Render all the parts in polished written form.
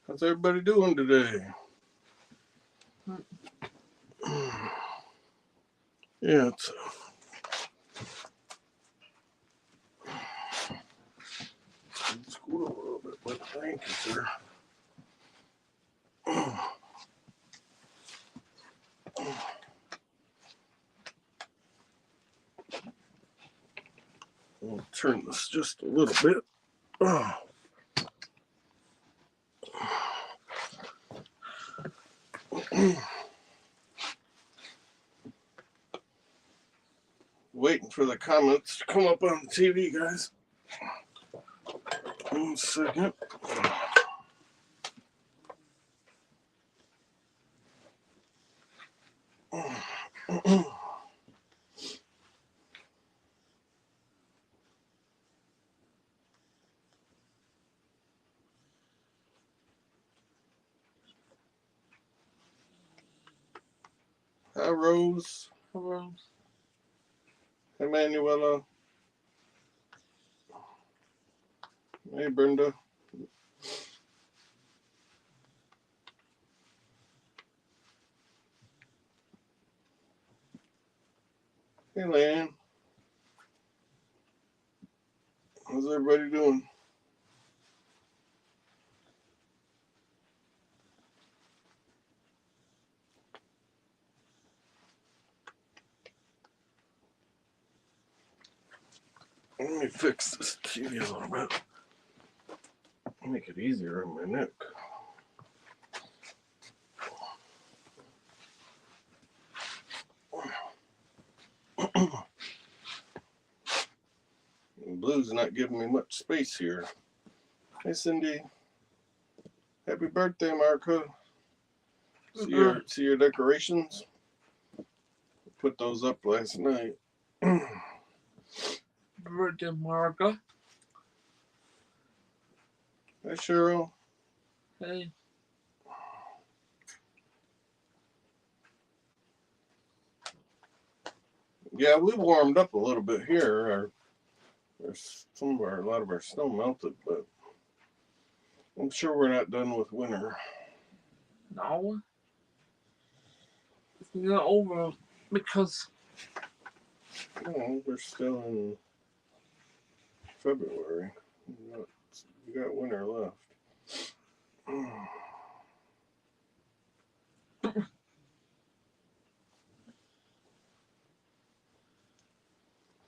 How's everybody doing today? Yeah, it's scoot over a little bit, but thank you, sir. I'll turn this just a little bit. Waiting for the comments to come up on the TV, guys. 1 second. Hi, Rose. Hello. Hey, Manuela. Hey, Brenda. Hey, Lan. How's everybody doing? Let me fix this TV a little bit. Make it easier on my neck. Blue's not giving me much space here. Hey, Cindy. Happy birthday, Marca. See your decorations? Put those up last night. Birthday, Marga. Hey, Cheryl. Hey. Yeah, we warmed up a little bit here. A lot of our snow melted, but I'm sure we're not done with winter. No. It's not over because No, we're still in February. We got winter left.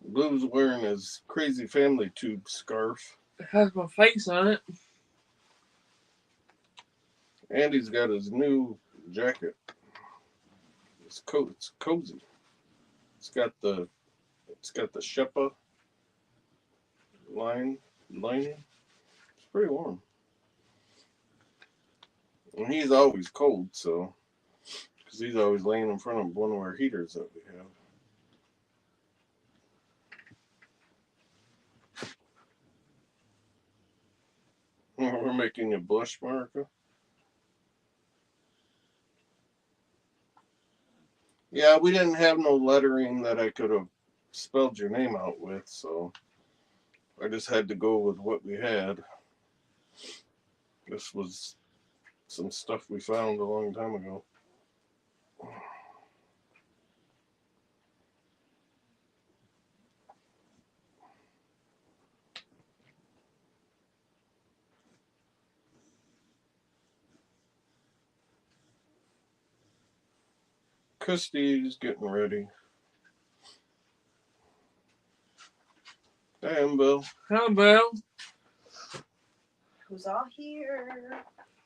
Blue's wearing his crazy family tube scarf. it has my face on it. And he's got his new jacket. It's cozy. It's got the Shepa lining. It's pretty warm. And he's always cold, so because he's always laying in front of one of our heaters that we have. We're making a blush, Marika. Yeah, we didn't have no lettering that I could have spelled your name out with, so I just had to go with what we had. This was some stuff we found a long time ago. Christy's getting ready. Hey, Bill. Hello, Bill. Who's all here?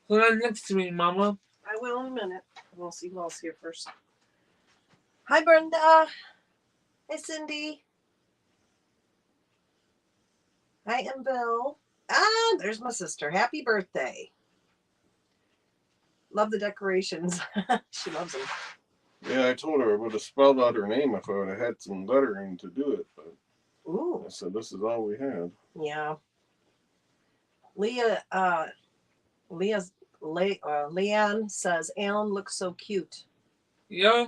Who's right next to me, Mama? I will in a minute. We'll see who else here first. Hi, Brenda. Hey, Cindy. Hi, Bill. Ah, there's my sister. Happy birthday. Love the decorations. She loves them. Yeah, I told her I would have spelled out her name if I would have had some lettering to do it, but Ooh. I said this is all we had. Yeah. Leanne says Alan looks so cute. Yeah.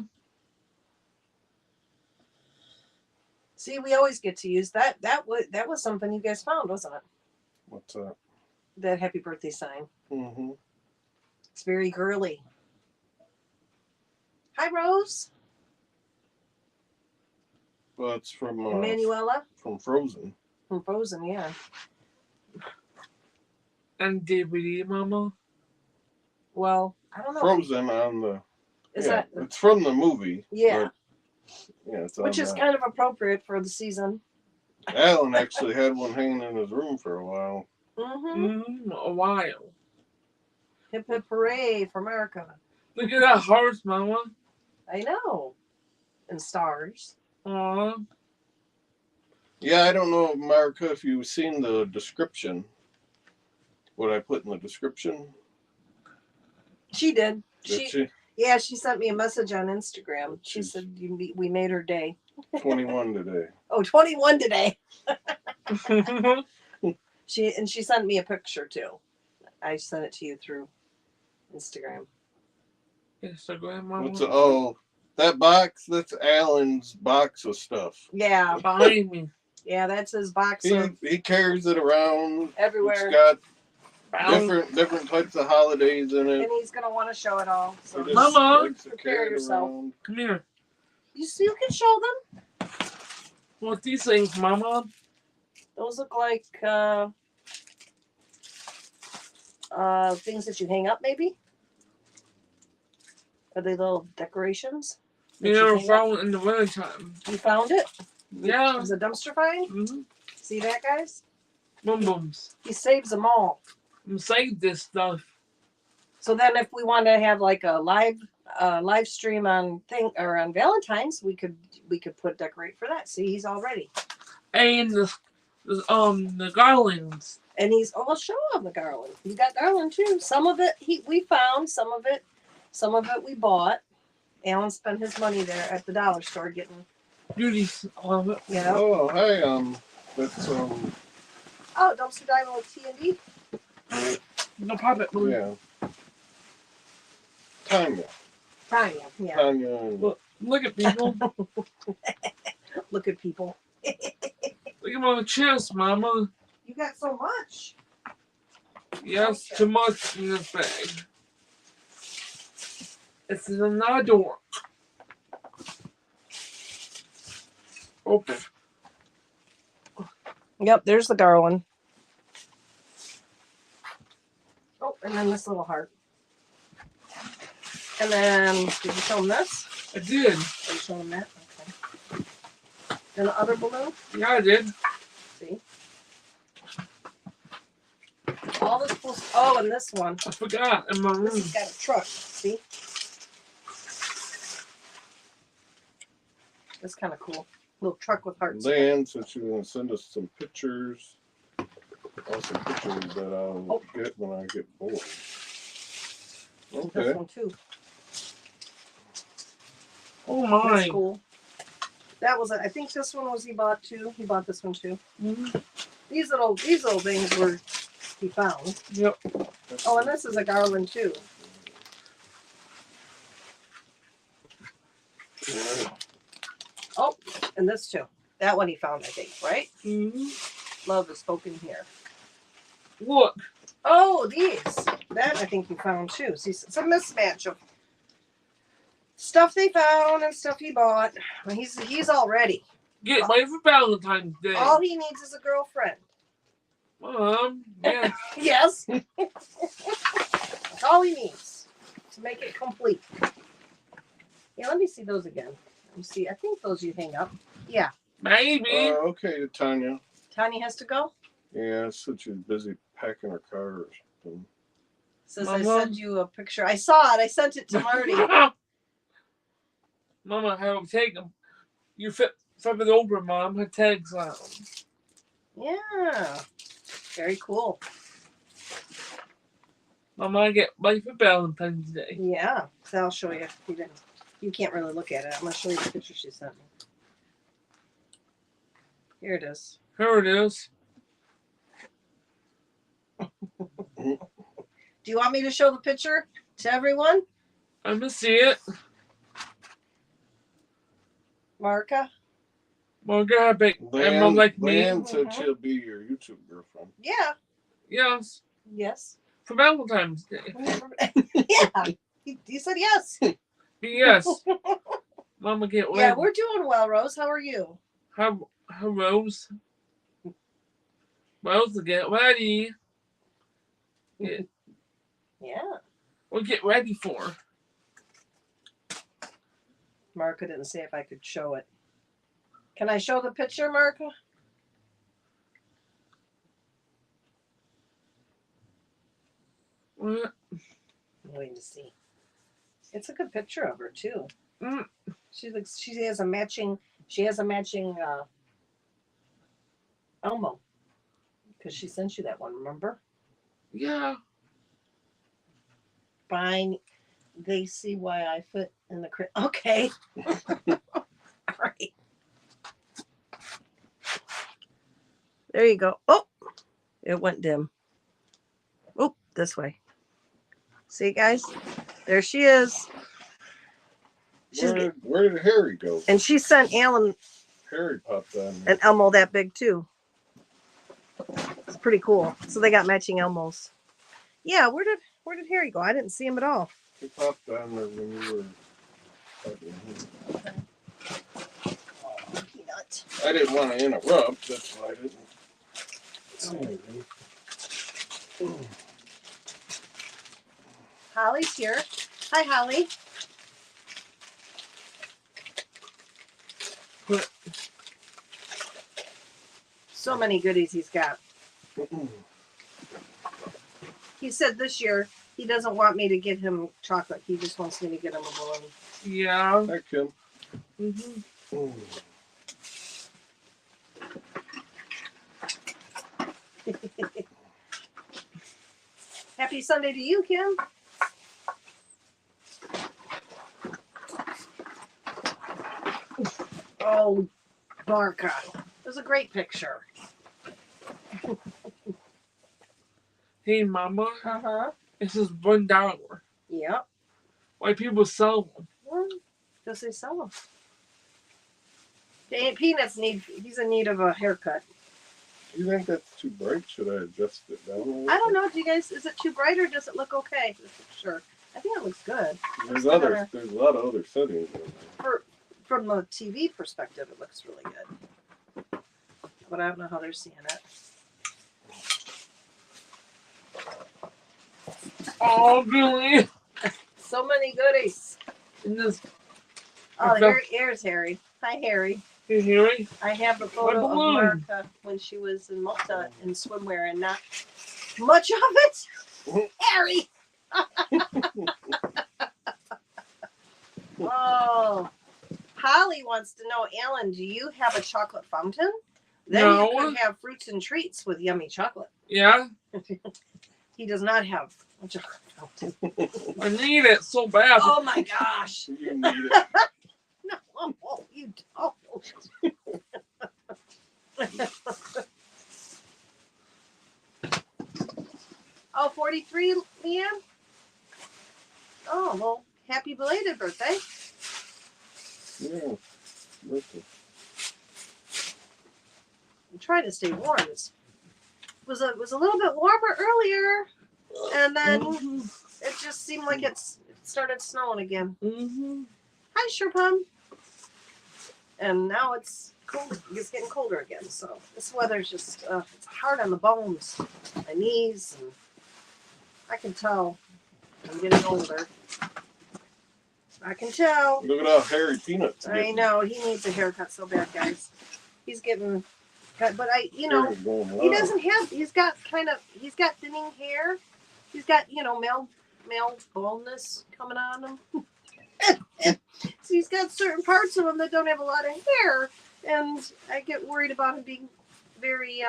See, we always get to use that. That was something you guys found, wasn't it? What's that? That happy birthday sign. Mm-hmm. It's very girly. Hi, Rose. Well, it's from Emanuela Frozen. from Frozen, yeah. And DVD, Mama. Well, I don't know. Frozen on the. Is yeah, that it's from the movie. yeah? But, yeah, it's Which on is that. kind of appropriate for the season. Alan actually had one hanging in his room for a while. Mm-hmm. A while. Hip hip hooray for America. Look at that horse, Mama. I know. And stars. Aw. Yeah, I don't know, Marika, if you've seen the description. What I put in the description. She did. Did She yeah, she sent me a message on Instagram. She She's- said we made her day. 21 today. Oh, 21 today. She sent me a picture too. I sent it to you through Instagram. Instagram, Mama. Oh, that box? That's Alan's box of stuff. Yeah, Behind me. yeah, that's his box of He carries it around. everywhere, It's got Behind. different types of holidays in it. and he's gonna want to show it all. So He just Mama, likes to prepare carry it yourself. around. Come here. you can show them. What these things, Mama? Those look like things that you hang up, maybe. Are they little decorations? that You you never hang up? found it in the winter time. You found it? Yeah. It was a dumpster find. Mm-hmm. See that, guys? Boom booms. He saves them all. I'm saved this stuff. So then, if we want to have like a live stream on on Valentine's, we could decorate for that. See, he's all ready, And the garlands. and I'll show him the garland. He's got garland too. Some of it we found, some of it we bought. Alan spent his money there at the dollar store getting. Beauties. Love it. You know. Oh, hey, that's Oh, dumpster diving with T&D. No pop it, Blue. yeah. Tanya. Tanya, yeah. Tanya. And Look at people. Look at people. Look at my chest, Mama. You got so much. Yes, too much in this bag. It's in another door. Oops. Yep, there's the garland. Oh, and then this little heart. And then, did you show him this? I did. Did you show him that? Okay. Then the other balloon. Yeah, I did. See? All this cool. Oh, and this one. I forgot in my room. This has got a truck. See? That's kind of cool. Little truck with hearts. Dan, since you're going to send us some pictures, some pictures that I'll get when I get bored. Okay. This one too. Oh That's my. cool. That was it. I think this one was he bought too. He bought this one too. Mhm. These little things were he found. Yep. Oh, and this is a garland too. Oh, and this too. That one he found, I think, right? Mhm. Love is spoken here. Look. Oh, these. That I think he found too. See, it's a mismatch of stuff they found and stuff he bought. He's all ready. Get ready for Valentine's Day. All he needs is a girlfriend. Yeah. Yes. That's all he needs to make it complete. Yeah, let me see those again. Let me see. I think those you hang up. Yeah. Maybe. Okay, Tanya. Tanya has to go. Yeah, since she's busy packing her car or something. Says I Mama? sent you a picture. I saw it. I sent it to Marty. Mama, how to take them? You flip it over, Mom. Her tags on. Yeah. Very cool. Mama, I get ready for Valentine's Day. Yeah. So I'll show you. You can't really look at it. I'm gonna show you the picture she sent me. Here it is. Here it is. Do you want me to show the picture to everyone? I'm gonna see it. Marka? Margaret, everyone like me. Dan said she'll be your YouTube girlfriend. Yeah. Yes. Yes. for Valentine's Day. Yeah, you said yes. Yes. Mama get ready. Yeah, we're doing well, Rose. How are you? How Rose? Rose, get ready. Yeah. We'll get ready for. Marka didn't say if I could show it. Can I show the picture, Marka? What? I'm waiting to see. It's a good picture of her too. Mm. She looks. She has a matching. She has a matching Elmo. Because she sent you that one. Remember? Yeah. Fine. They see why I fit in the crib. Okay. All right. There you go. Oh, it went dim. Oh, this way. See, guys? There she is. Where did Harry go? And she sent Alan Harry popped on. an Elmo that big too. It's pretty cool. So they got matching Elmos. Yeah, where did Harry go? I didn't see him at all. He popped on there when you were talking to him. Oh, peanut. I didn't want to interrupt. That's why I didn't. Holly's here. Hi, Holly. So many goodies he's got. He said this year he doesn't want me to get him chocolate. He just wants me to get him a balloon. Yeah. Hi, Kim. Mm-hmm. Happy Sunday to you, Kim. Oh, Barca. It was a great picture. Hey, Mama. Uh-huh. This is $1. Yep. Why people sell them? Well, because they sell them. Peanuts he's in need of a haircut. You think that's too bright? Should I adjust it down a little? I don't know. Do you guys, is it too bright or does it look okay? Sure. I think it looks good. There's a lot of other settings in there. From the TV perspective, it looks really good. But I don't know how they're seeing it. Oh, really? So many goodies. In this. Oh, here's Harry. Hi, Harry. Hey, Harry. I have the photo of Marka when she was in Malta in swimwear and not much of it. Harry! Oh. Holly wants to know, Alan, do you have a chocolate fountain? Then No. you could have fruits and treats with yummy chocolate. Yeah. He does not have a chocolate fountain. I need it so bad. Oh my gosh. You need it. No, you don't. Oh, 43, Leanne? Oh, well, happy belated birthday. Yeah. Listen. I'm trying to stay warm. It was a little bit warmer earlier, and then it just seemed like it started snowing again. Mm-hmm. Hi, Sherpum. And now it's cold. It's getting colder again. So this weather's just it's hard on the bones, my knees, and I can tell I'm getting older. I can tell. Look at how hairy Peanut's I getting. know he needs a haircut so bad, guys. He's getting cut, but he Hair's going he wild. doesn't have. He's got thinning hair. He's got male baldness coming on him. So he's got certain parts of him that don't have a lot of hair, and I get worried about him being very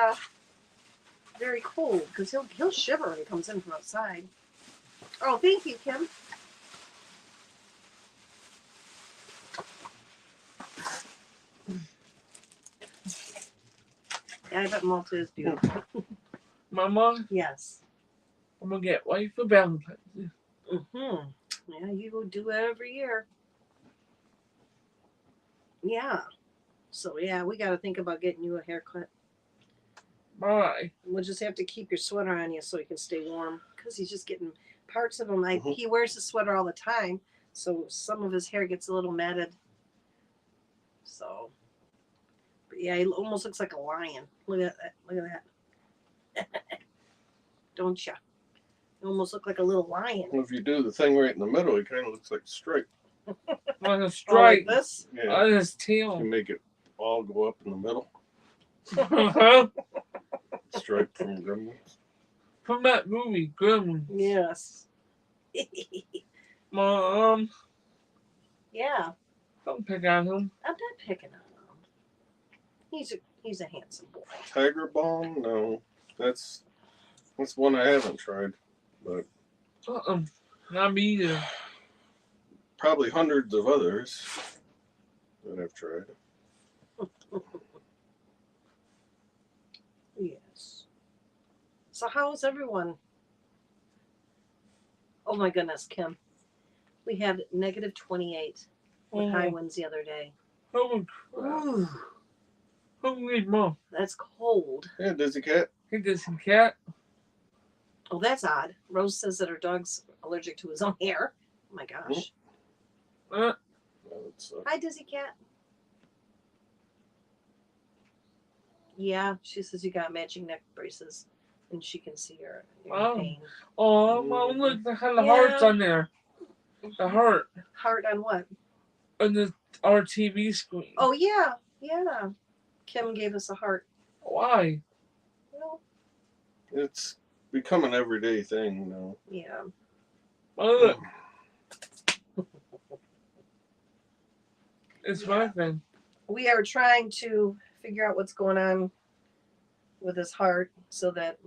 very cold because he'll shiver when he comes in from outside. Oh, thank you, Kim. Yeah, I bet Malta is beautiful. Mama, Yes. I'm gonna get white for Valentine's Day. Mm-hmm. Yeah, you go do it every year. Yeah. So yeah, we got to think about getting you a haircut. Bye. We'll just have to keep your sweater on you so you can stay warm. because he's just getting parts of him. Mhm. He wears the sweater all the time, so some of his hair gets a little matted. So, but yeah, he almost looks like a lion. Look at that! Look at that! Don't ya? You almost look like a little lion. If you do the thing right in the middle, it kind of looks like a stripe. On a Oh, like stripe this. Yeah. on his You tail. make it all go up in the middle. Stripe from Gremlins. From that movie, Gremlins. Yes. Mom, Yeah, don't pick on him. I'm not picking on him. He's a handsome boy. Tiger Balm? No. That's one I haven't tried. But Not me either. probably hundreds of others that I've tried. Yes. So how is everyone? Oh my goodness, Kim. We had negative 28 with high winds the other day. Holy crap. Ooh, Holy mom. that's cold. Yeah, Dizzy Cat. He did some cat. Oh, that's odd. Rose says that her dog's allergic to his own hair. Oh my gosh. Uh, That's, Hi, Dizzy Cat. Yeah, she says you got matching neck braces, and she can see you're in Wow. pain. oh, mom, look, they had the Yeah. hearts on there. The heart Heart on what? on our TV screen. Oh yeah, yeah. Kim gave us a heart. Why? Well, it's become an everyday thing now. yeah. Oh, look. It's my thing. We are trying to figure out what's going on with his heart so that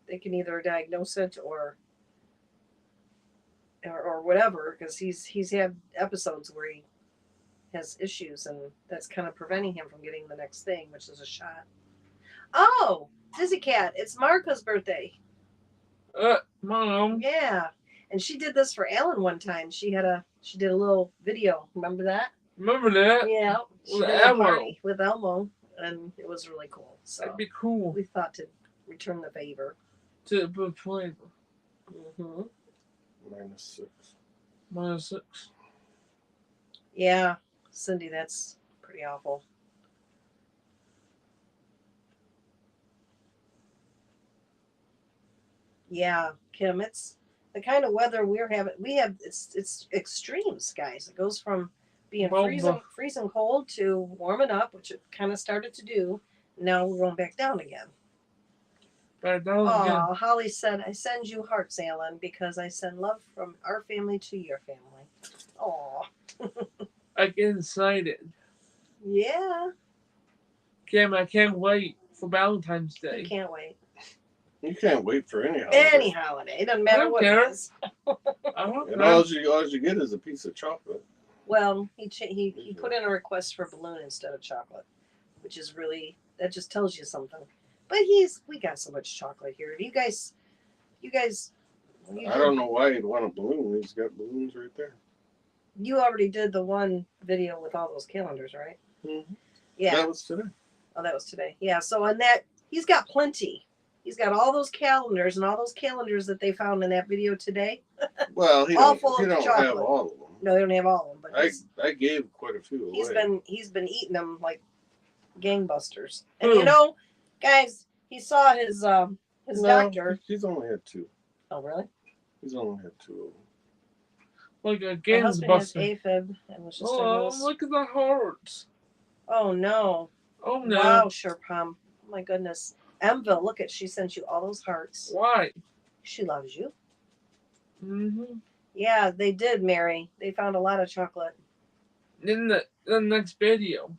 they can either diagnose it or whatever, because he's had episodes where he has issues, and that's kind of preventing him from getting the next thing, which is a shot. Oh, Dizzy Cat, it's Marco's birthday. Mom. Yeah, and she did this for Ellen one time. She did a little video. Remember that? Remember that? Yeah, she With did a Elmo. party with Elmo, and it was really cool. So That'd be cool. we thought to return the favor. To put flavor. Mm-hmm. -6. -6. Yeah, Cindy, that's pretty awful. Yeah, Kim, it's the kind of weather we're having. It's extremes, guys. It goes from being Well, freezing cold to warming up, which it kind of started to do. Now we're going back down again. Back down again. Oh, Holly said, "I send you hearts, Alan, because I send love from our family to your family." Oh, I get excited. yeah. Kim, I can't wait for Valentine's Day. You can't wait. You can't wait for any holiday. Any holiday, it doesn't matter don't what care. it is. I don't And know. all you get is a piece of chocolate. Well, he put in a request for balloon instead of chocolate, which is really, that just tells you something. But we got so much chocolate here. You guys. I don't know why he'd want a balloon. He's got balloons right there. You already did the one video with all those calendars, right? Mm-hmm. Yeah. That was today. Oh, that was today. Yeah. So on that, he's got plenty. He's got all those calendars and all those calendars that they found in that video today. Well, he All don't, full he of don't chocolate. have all of them. No, they don't have all of them, but I gave quite a few away. he's been eating them like gangbusters. And you know, guys, he saw his doctor. He's only had 2. Oh, really? He's only had 2 of them. Like a My game's husband has buster. AFib and was just Oh, look at the hearts. Oh no! Oh no. Wow, Sherpom. Oh my goodness. Emville, look at, she sent you all those hearts. Why? She loves you. Mm-hmm. Yeah, they did, Mary. They found a lot of chocolate. In the next video.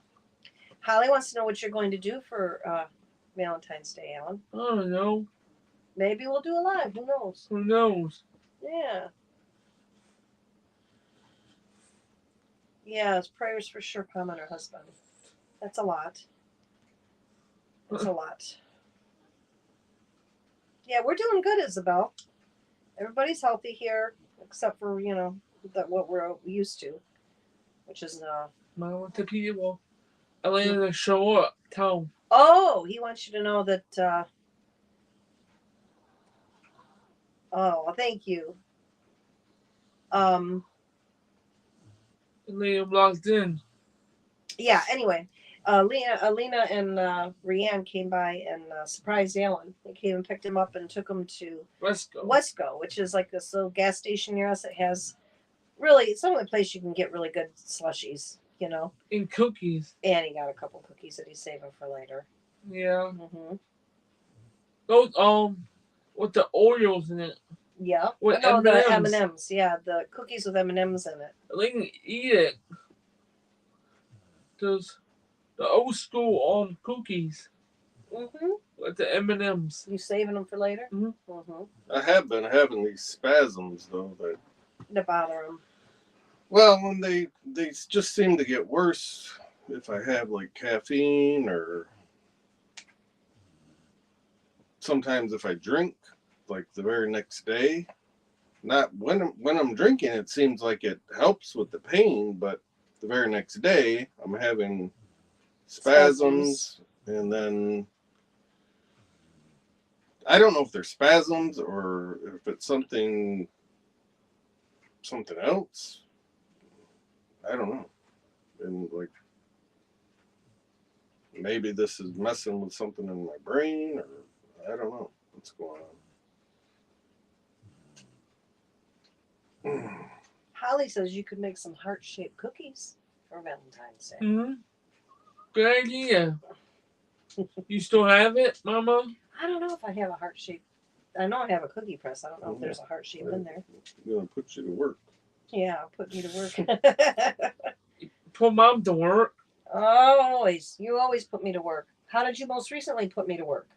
Holly wants to know what you're going to do for Valentine's Day, Alan. I don't know. Maybe we'll do a live. Who knows? Who knows? Yeah. Yeah, it's prayers for Sherpom and her husband. That's a lot. That's a lot. Yeah, we're doing good, Isabel. Everybody's healthy here, except for, what we're used to, which is I want the people. Elena show up. Tell 'em. Oh, he wants you to know that Oh, well, thank you. Liam locked in. Yeah. Anyway, Alina and Rianne came by and surprised Alan. They came and picked him up and took him to Let's go. Wesco, which is like this little gas station near us that has really, it's the only place you can get really good slushies, you know. And cookies. And he got a couple cookies that he's saving for later. Yeah. Mm-hmm. Those with the Oreos in it. Yeah. With No, the M&Ms. M&Ms. Yeah, the cookies with M&Ms in it. They can eat it. Those the old school cookies Mm-hmm. with the M&Ms. You saving them for later? Mhm. Mm-hmm. I have been having these spasms though that. To bother him. Well, when they just seem to get worse if I have like caffeine or sometimes if I drink like the very next day. Not when I'm drinking, it seems like it helps with the pain, but the very next day I'm having spasms. And then I don't know if they're spasms or if it's something else. I don't know. And like maybe this is messing with something in my brain or I don't know what's going on. Holly says you could make some heart-shaped cookies for Valentine's Day. Mm-hmm. Good idea. You still have it, Mama? I don't know if I have a heart-shaped. I know I have a cookie press. I don't know if there's a heart shape in there. I'm gonna put you to work. Yeah, put me to work. Put Mom to work. Always. You always put me to work. How did you most recently put me to work?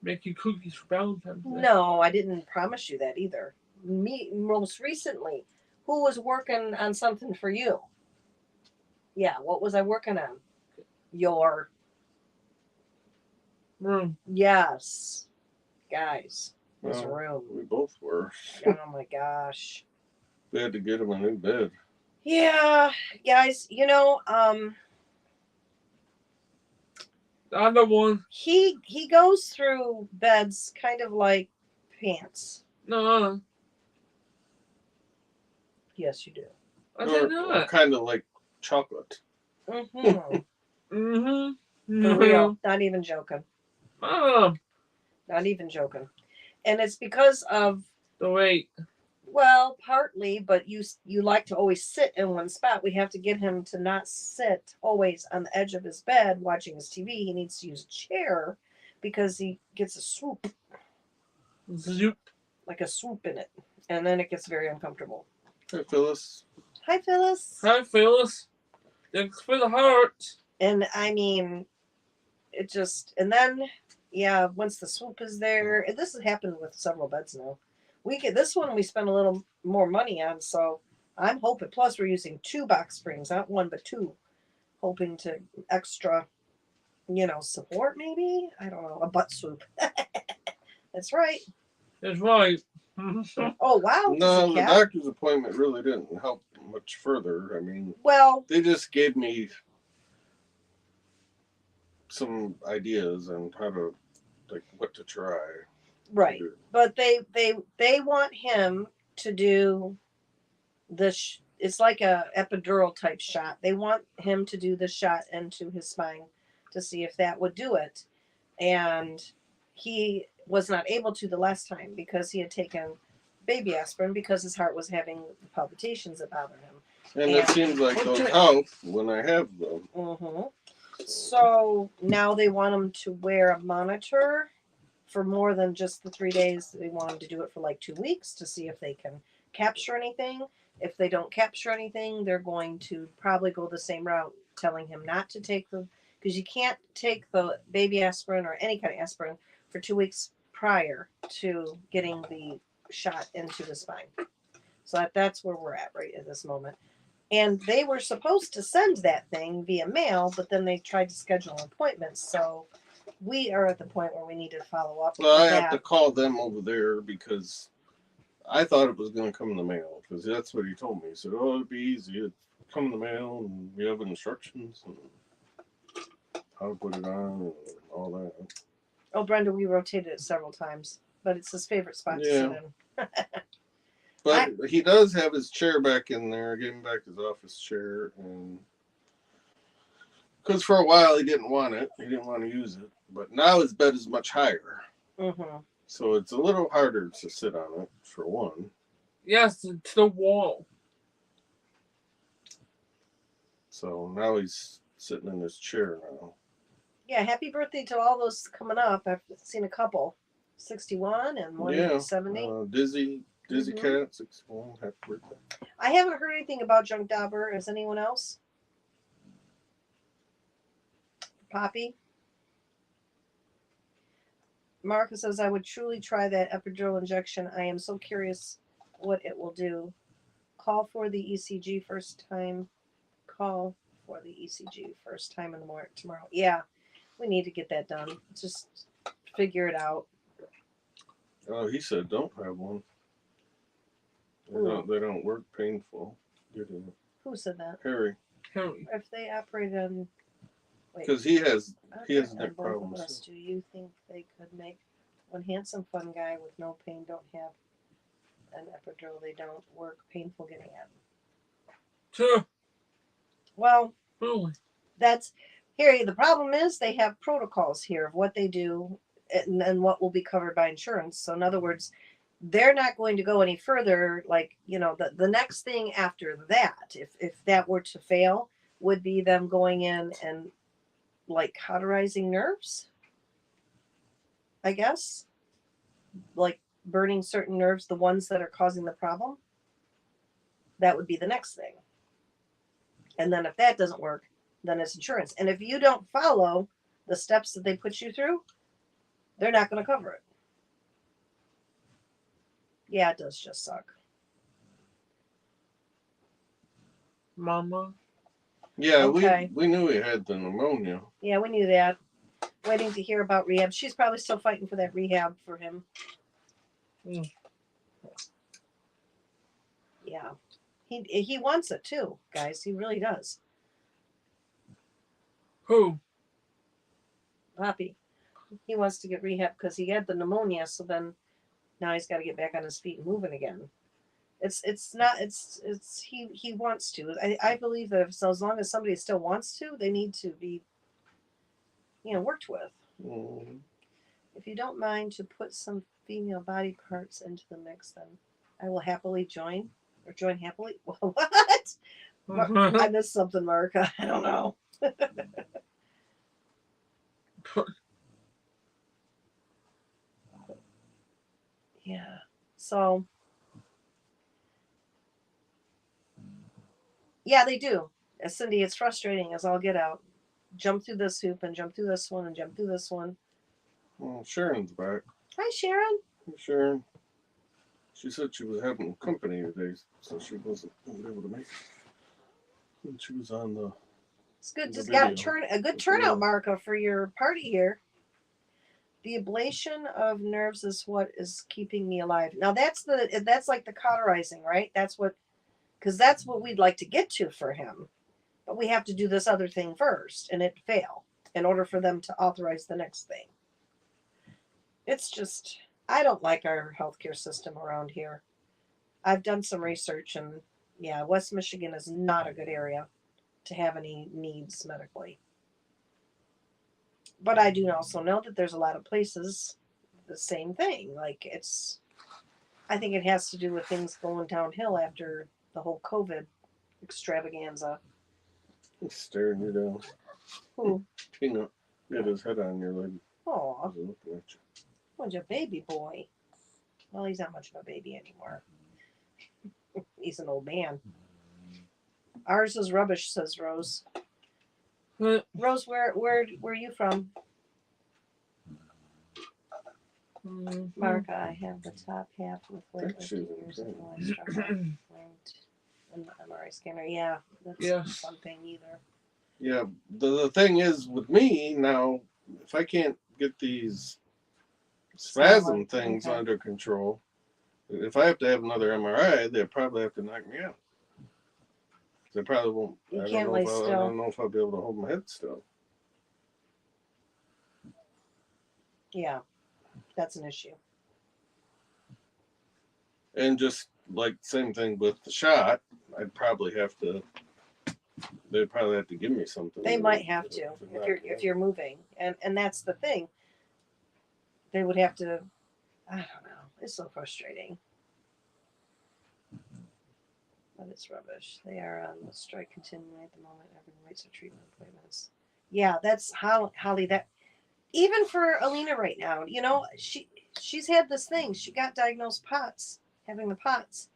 Make you cookies for Valentine's Day. No, I didn't promise you that either. Me most recently. Who was working on something for you? Yeah, what was I working on? Your Room. yes. Guys. This Well, room. we both were. Oh my gosh. We had to get him a new bed. Yeah, guys, you know, The other one. he goes through beds kind of like pants. No. Yes, you do. I did Or not. kind of like chocolate. Mm-hmm. Mm-hmm. For real. Not even joking. Mom. Not even joking. And it's because of, The weight. well, partly, but you like to always sit in one spot. We have to get him to not sit always on the edge of his bed watching his TV. He needs to use a chair because he gets a swoop, Zoop. like a swoop in it. And then it gets very uncomfortable. Hey, Phyllis. Hi, Phyllis. Hi, Phyllis. Thanks for the heart. And I mean, it just, and then, yeah, once the swoop is there, and this has happened with several beds now. We get this one, we spend a little more money on, so I'm hoping. Plus, we're using 2 box springs, not 1 but 2, hoping to extra, support maybe. I don't know, a butt swoop. That's right. That's right. Oh wow, No, the the cat. doctor's appointment really didn't help much further. I mean, Well, they just gave me some ideas on how to, like, what to try. right, but they want him to do this. It's like a epidural type shot. They want him to do the shot into his spine to see if that would do it, and he was not able to the last time because he had taken baby aspirin because his heart was having palpitations that bothered him. And it seems like those help when I have them. Mm-hmm. So now they want him to wear a monitor for more than just the 3 days. They want him to do it for like 2 weeks to see if they can capture anything. If they don't capture anything, they're going to probably go the same route, telling him not to take because you can't take the baby aspirin or any kind of aspirin for 2 weeks prior to getting the shot into the spine. So that's where we're at right at this moment. And they were supposed to send that thing via mail, but then they tried to schedule appointments. So we are at the point where we need to follow up. Well, I with have to call them over there because I thought it was going to come in the mail because that's what he told me. He said, "Oh, it'd be easy. It'd come in the mail, and we have instructions and how to put it on and all that." Oh, Brenda, we rotated it several times. but it's his favorite spot to Yeah. sit in. But he does have his chair back in there. I gave him back his office chair, and because for a while he didn't want it, he didn't want to use it. But now his bed is much higher, Mm-hmm. so it's a little harder to sit on it for one. Yes, to the wall. So now he's sitting in his chair now. Yeah, happy birthday to all those coming up. I've seen a couple. 61 and one Yeah, 70. Dizzy Mhm. Cat 61. Happy birthday. I haven't heard anything about Junk Dauber. Is anyone else? Poppy? Marcus says, I would truly try that epidural injection. I am so curious what it will do. Call for the ECG first time. Call for the ECG first time in the morning tomorrow. Yeah, we need to get that done. Just figure it out. Oh, he said don't have one. They don't work painful. Getting it. Who said that? Harry, Harry. If they operate on. Wait. because he has operate on neck both of problems. us, do you think they could make one handsome, fun guy with no pain don't have an epidural? They don't work painful getting in. Sure. Well, Really. that's here. The problem is they have protocols here of what they do and what will be covered by insurance. So in other words, they're not going to go any further. Like, the next thing after that, if that were to fail, would be them going in and like cauterizing nerves, I guess, like burning certain nerves, the ones that are causing the problem. That would be the next thing. And then if that doesn't work, then it's insurance. And if you don't follow the steps that they put you through, they're not going to cover it. Yeah, it does just suck. Mama. Yeah, Okay. we knew he had the pneumonia. Yeah, we knew that. Waiting to hear about rehab. She's probably still fighting for that rehab for him. Mm. Yeah. He wants it too, guys. He really does. Who? Poppy. He wants to get rehab because he had the pneumonia, so then now he's got to get back on his feet and moving again. He wants to. I believe that as long as somebody still wants to, they need to be worked with. Mm. If you don't mind to put some female body parts into the mix, then I will happily join happily. What? I missed something, Mark. I don't know. Yeah. So, yeah, they do. Cindy, it's frustrating as all get out. Jump through this hoop and jump through this one and jump through this one. Well, Sharon's back. Hi, Sharon. Hey, Sharon. She said she was having company today, so she wasn't able to make it. And she was on the. It's good. The Just got video. a good turnout, Marco, for your party here. The ablation of nerves is what is keeping me alive. Now that's like the cauterizing, right? Because that's what we'd like to get to for him. But we have to do this other thing first, and it fail in order for them to authorize the next thing. It's just, I don't like our healthcare system around here. I've done some research, and yeah, West Michigan is not a good area to have any needs medically. But I do also know that there's a lot of places the same thing. Like I think it has to do with things going downhill after the whole COVID extravaganza. He's staring you down. Who? Peanut. Got his head on your leg. Oh, He's looking at you. what's your baby boy? Well, he's not much of a baby anymore. He's an old man. Ours is rubbish, says Rose. Rose, where are you from? Mark, I have the top half with weightlifting years ago. I struggled ranked in the MRI scanner. Yeah, that's not a fun thing either. Yeah, the thing is with me now, if I can't get these spasm things under control, if I have to have another MRI, they'll probably have to knock me out. They probably won't. You can't lay still. I don't know if I'll be able to hold my head still. Yeah, that's an issue. And just like same thing with the shot, I'd probably have to. They'd probably have to give me something. They might have to if you're moving, and that's the thing. They would have to. I don't know. It's so frustrating. But it's rubbish. They are on the strike continuing at the moment. Everyone waits for treatment appointments. Yeah, that's Holly. That even for Alina right now, you know, she's had this thing. She got diagnosed having the POTS,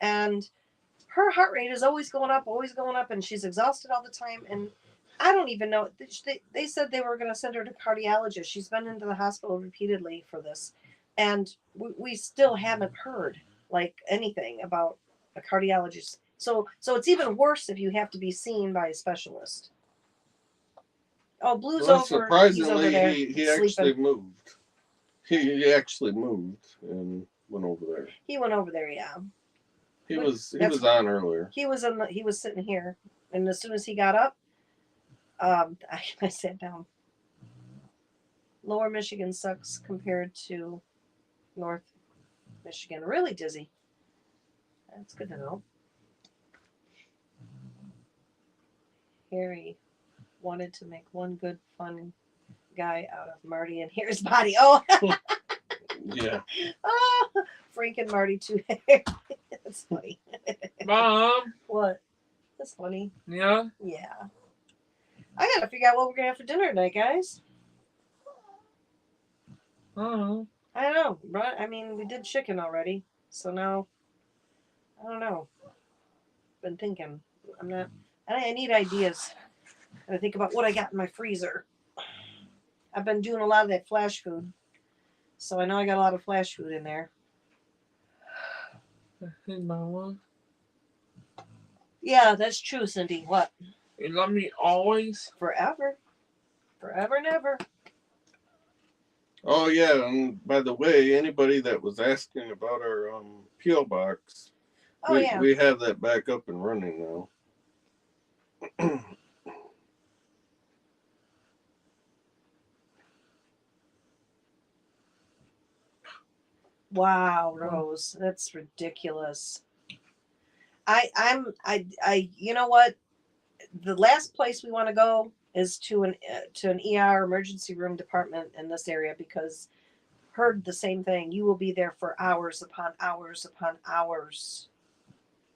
and her heart rate is always going up, and she's exhausted all the time. And I don't even know. They said they were going to send her to cardiologist. She's been into the hospital repeatedly for this, and we still haven't heard like anything about a cardiologist. So it's even worse if you have to be seen by a specialist. Oh, Blue's Well, over. surprisingly, He's over there he sleeping. actually moved. He actually moved and went over there. He went over there, yeah. He was on earlier. He was sitting here, and as soon as he got up, I sat down. Lower Michigan sucks compared to North Michigan. Really dizzy. That's good to know. Harry wanted to make one good, fun guy out of Marty and Harry's body. Oh, Yeah. oh, Frank and Marty too. That's funny. Mom. What? That's funny. Yeah. Yeah. I gotta figure out what we're gonna have for dinner tonight, guys. Oh. I don't know, right? I mean, we did chicken already, so now I don't know. Been thinking. I'm not. I need ideas. I think about what I got in my freezer. I've been doing a lot of that flash food, so I know I got a lot of flash food in there. Hey, Mama. Yeah, that's true, Cindy. What? You love me always. Forever, forever and ever. Oh yeah, and by the way, anybody that was asking about our PO box, Oh yeah. we have that back up and running now. Wow, Rose, that's ridiculous. You know what? The last place we want to go is to an ER emergency room department in this area because heard the same thing. You will be there for hours upon hours upon hours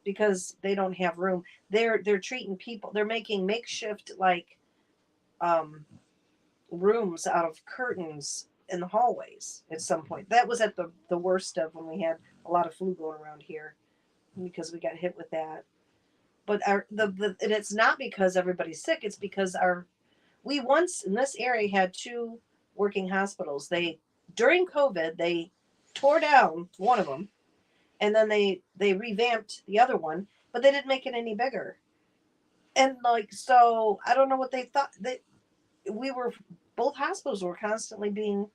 because they don't have room. They're treating people. They're making makeshift like rooms out of curtains in the hallways at some point. That was at the worst of when we had a lot of flu going around here because we got hit with that. But and it's not because everybody's sick. It's because we once in this area had two working hospitals. During COVID they tore down one of them, and then they revamped the other one, but they didn't make it any bigger. And like so, I don't know what they thought that both hospitals were constantly being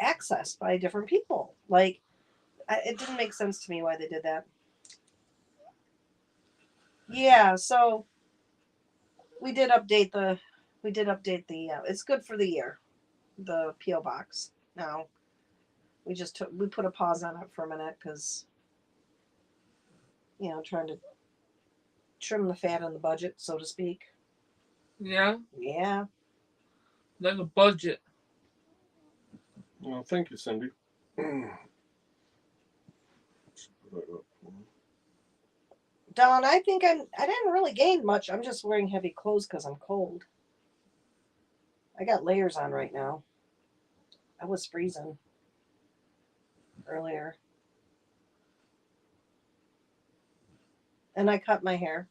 accessed by different people. Like it didn't make sense to me why they did that. Yeah, so we did update the it's good for the year, the PO box. Now we put a pause on it for a minute because trying to trim the fat on the budget, so to speak. Yeah. Yeah. Like a budget. Well, thank you, Cindy. Don, I think I didn't really gain much. I'm just wearing heavy clothes because I'm cold. I got layers on right now. I was freezing earlier. And I cut my hair.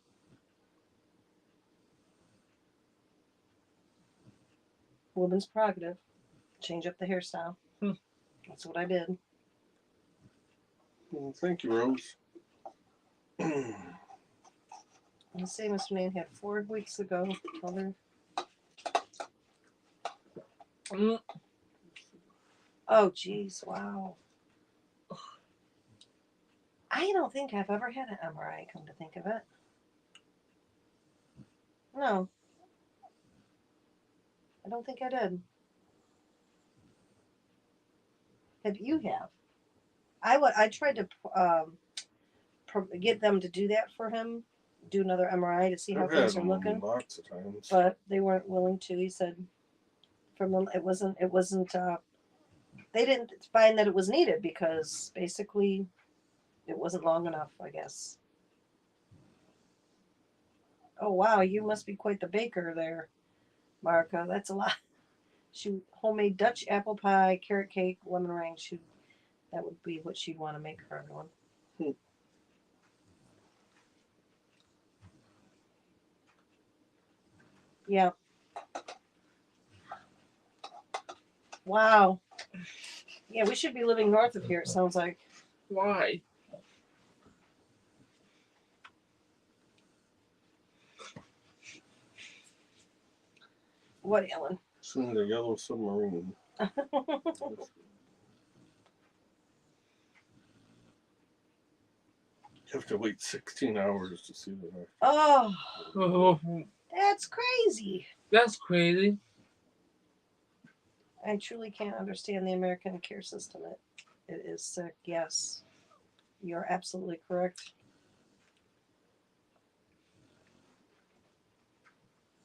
Woman's prerogative. Change up the hairstyle. That's what I did. Well, thank you, Rose. The same as Renee had 4 weeks ago. Oh, geez. Wow. I don't think I've ever had an MRI, come to think of it. No. I don't think I did. Have you have? I tried to get them to do that for him, do another MRI to see how I've had things are them looking, lots of times. but they weren't willing to. He said from them it wasn't they didn't find that it was needed because basically it wasn't long enough, I guess. Oh wow, you must be quite the baker there, Marka. That's a lot. She homemade Dutch apple pie, carrot cake, lemon meringue. That would be what she'd want to make for everyone. Yeah. Wow. Yeah, we should be living north of here, it sounds like. Why? What, Ellen? Soon the yellow submarine. You have to wait 16 hours to see the knife. Oh, Oh, that's crazy. that's crazy. I truly can't understand the American care system. It is sick, yes. You're absolutely correct.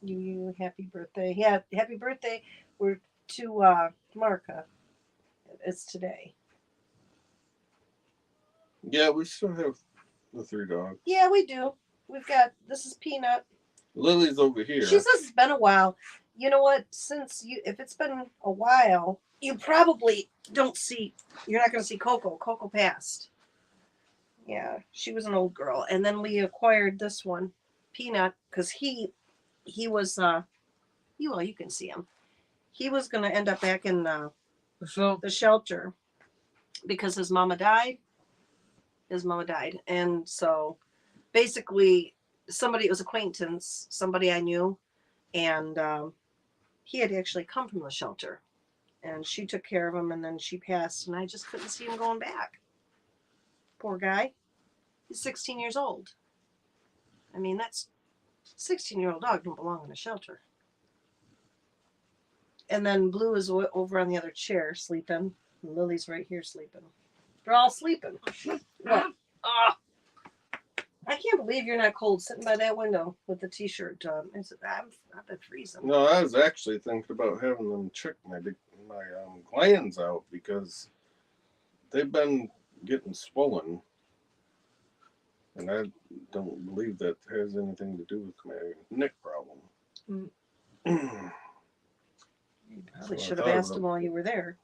You happy birthday. Yeah, happy birthday. We're to Marka. It's today. Yeah, we still have the 3 dogs. Yeah, we do. This is Peanut. Lily's over here. She says it's been a while. You know what? If it's been a while, you probably you're not going to see Coco. Coco passed. Yeah, she was an old girl. And then we acquired this one, Peanut, because he was, you can see him. He was going to end up back in So the shelter because his mama died. And so basically it was acquaintance, somebody I knew, and he had actually come from the shelter, and she took care of him, and then she passed, and I just couldn't see him going back. Poor guy. He's 16 years old. I mean, that's 16-year-old dog don't belong in a shelter. And then Blue is over on the other chair sleeping, and Lily's right here sleeping. They're all sleeping. What? Ah! I can't believe you're not cold sitting by that window with the t-shirt on. I've been freezing. No, I was actually thinking about having them check my glands out because they've been getting swollen. And I don't believe that has anything to do with my neck problem. You probably So I should have thought asked about- him while you were there.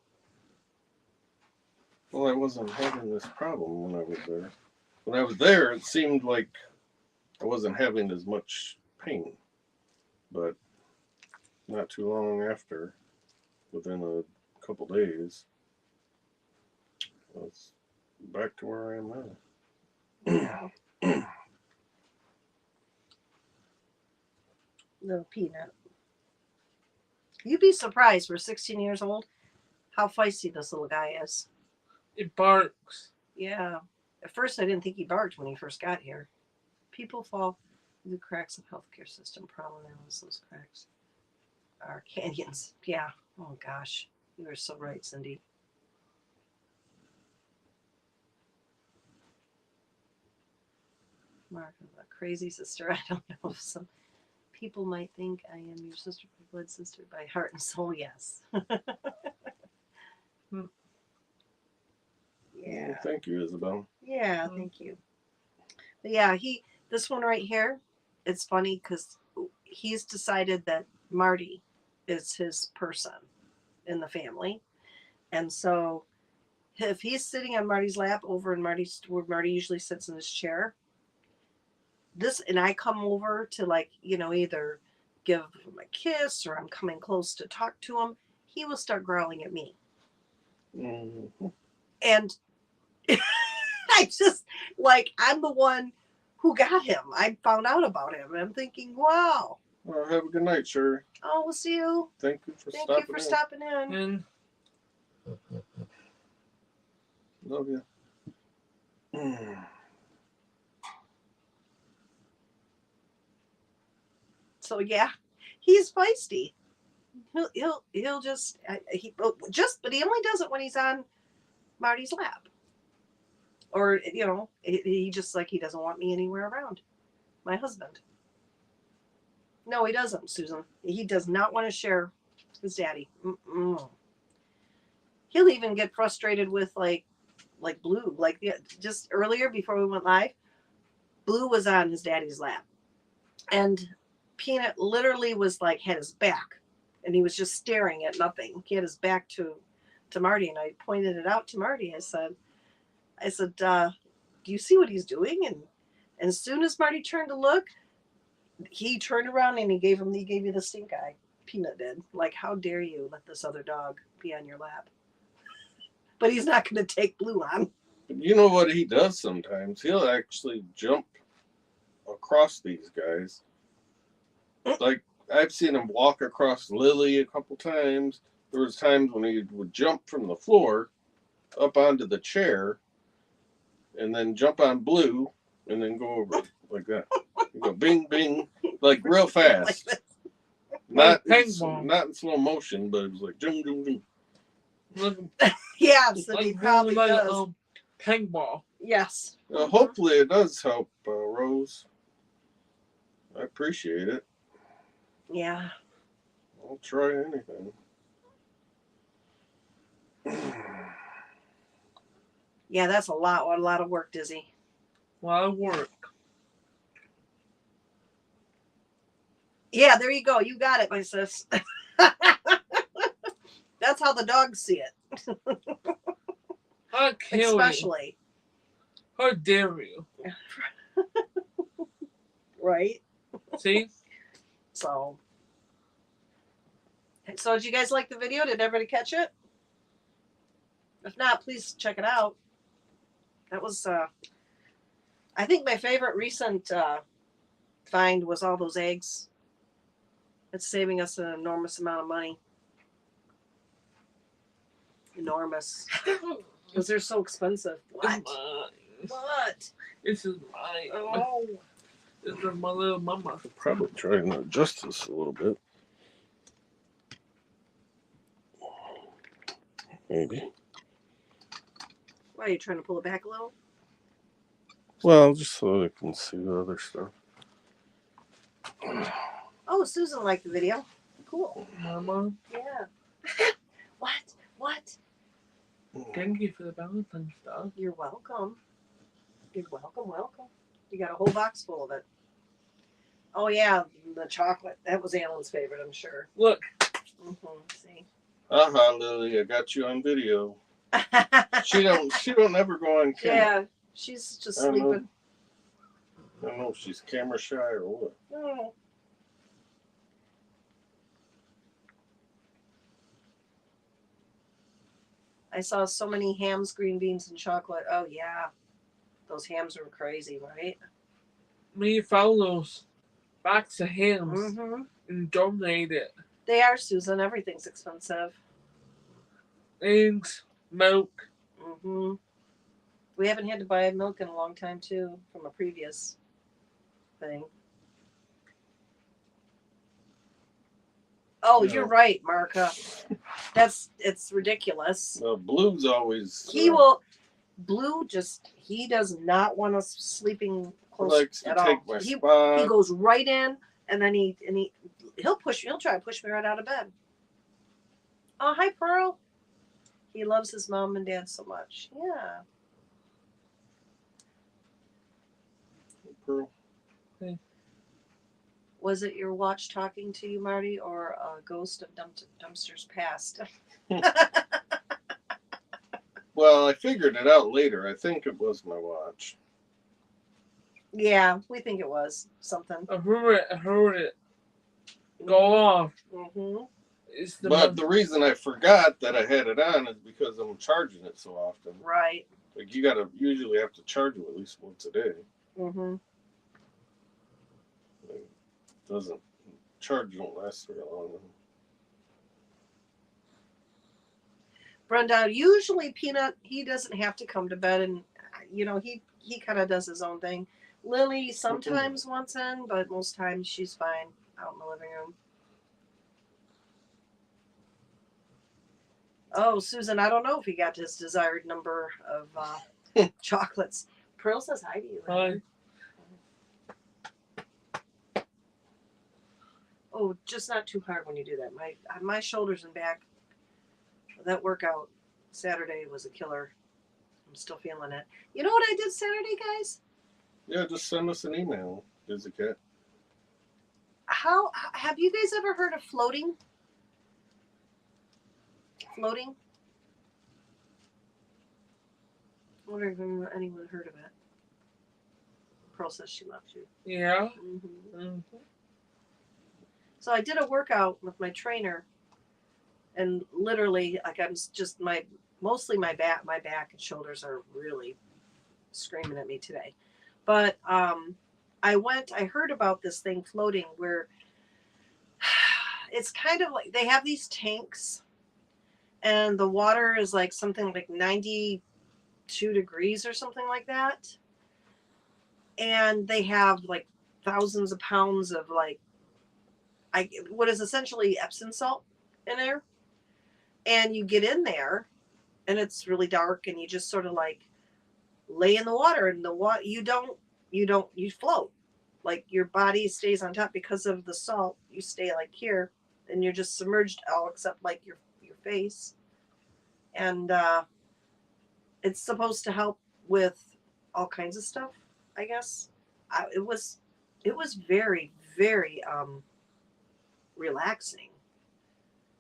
Well, I wasn't having this problem when I was there. When I was there, it seemed like I wasn't having as much pain. But not too long after, within a couple days, I was back to where I am now. Wow. Little Peanut. You'd be surprised for 16 years old how feisty this little guy is. it barks. Yeah. At first, I didn't think he barked when he first got here. People fall through the cracks of healthcare system. Problem is those cracks are canyons. Yeah. Oh gosh, you are so right, Cindy. Mark, a crazy sister. I don't know if some people might think I am your sister by blood, sister by heart and soul. Yes. Yeah. Well, thank you, Isabel. Yeah, thank you. But yeah, this one right here, it's funny because he's decided that Marty is his person in the family. And so if he's sitting on Marty's lap over in where Marty usually sits in his chair, and I come over to either give him a kiss or I'm coming close to talk to him, he will start growling at me. Mm-hmm. And I just I'm the one who got him. I found out about him, and I'm thinking, wow. Well, have a good night, Sherry. Oh, we'll see you. Thank you for stopping in. And Love you. So yeah, he's feisty. He'll just but he only does it when he's on Marty's lap. Or, you know, he just like, he doesn't want me anywhere around my husband. No, he doesn't, Susan. He does not want to share his daddy. Mm-mm. He'll even get frustrated with like Blue. Like just earlier before we went live, Blue was on his daddy's lap, and Peanut literally was like had his back, and he was just staring at nothing. He had his back to Marty, and I pointed it out to Marty. I said, do you see what he's doing? And as soon as Marty turned to look, he turned around and he gave you the stink eye. Peanut did. Like, how dare you let this other dog be on your lap? But he's not going to take Blue on. You know what he does sometimes? He'll actually jump across these guys. Like, I've seen him walk across Lily a couple times. There was times when he would jump from the floor up onto the chair and then jump on Blue and then go over like that. You go bing, bing, like real fast. Not in slow motion, but it was like zoom, zoom, zoom. Yeah, so he like probably like does. Ping ball. Yes. Hopefully it does help, Rose. I appreciate it. Yeah. I'll try anything. Yeah, that's a lot of work, Dizzy. A lot of work. Yeah, there you go. You got it, my sis. That's how the dogs see it. I'll kill Especially. you. How dare you? Right? See? So did you guys like the video? Did everybody catch it? If not, please check it out. That was I think my favorite recent find was all those eggs. It's saving us an enormous amount of money. Enormous. Because they're so expensive. What? What? This is mine. Oh. This is my little mama. I'll probably try and adjust this a little bit. Maybe. Why, are you trying to pull it back a little? Well, just so I can see the other stuff. Oh, Susan liked the video. Cool. Mama, Yeah. What? thank you for the Valentine's stuff. You're welcome. You're welcome. You got a whole box full of it. Oh yeah, the chocolate. That was Alan's favorite, I'm sure. Look. See. Lily, I got you on video. She don't ever go on camera. Yeah, she's just sleeping. I don't know if she's camera shy or what. Oh. I saw so many hams, green beans, and chocolate. Oh yeah, those hams were crazy, right? Me found those box of hams Mm-hmm. and donate it. They are, Susan. Everything's expensive. Eggs, milk. Mm-hmm. We haven't had to buy milk in a long time too, from a previous thing. Oh, Yeah. You're right, Marka. It's ridiculous. Well, Blue's always. Blue he does not want us sleeping close likes to at take all. my He spot. goes right in, and then he'll try to push me right out of bed. Oh, hi, Pearl. He loves his mom and dad so much. Yeah. Pearl. Was it your watch talking to you, Marty, or a ghost of dumpsters past? Well, I figured it out later. I think it was my watch. Yeah, we think it was something. I heard it go off. Mm-hmm. But the reason I forgot that I had it on is because I'm charging it so often. Right. Like you usually have to charge it at least once a day. Mm-hmm. Charge don't last very long. Brenda, usually Peanut, he doesn't have to come to bed, and he kind of does his own thing. Lily sometimes wants in, but most times she's fine out in the living room. Oh, Susan, I don't know if he got his desired number of Chocolates. Pearl says hi to you. Hi. Oh, just not too hard when you do that. My shoulders and back. That workout Saturday was a killer. I'm still feeling it. You know what I did Saturday, guys? Yeah, just send us an email, Dizzy Cat. How have you guys ever heard of floating? Floating? I wonder if anyone heard of it. Pearl says she loves you. Yeah. Mm-hmm. Mm-hmm. So I did a workout with my trainer, and literally, like I'm just mostly my back and shoulders are really screaming at me today. But I heard about this thing floating where it's kind of like they have these tanks, and the water is like something like 92 degrees or something like that, and they have like thousands of pounds of like what is essentially Epsom salt in there, and you get in there, and it's really dark, and you just sort of like lay in the water, and the water you float, like your body stays on top because of the salt. You stay like here, and you're just submerged all except like your face, and it's supposed to help with all kinds of stuff, I guess. It was very very relaxing,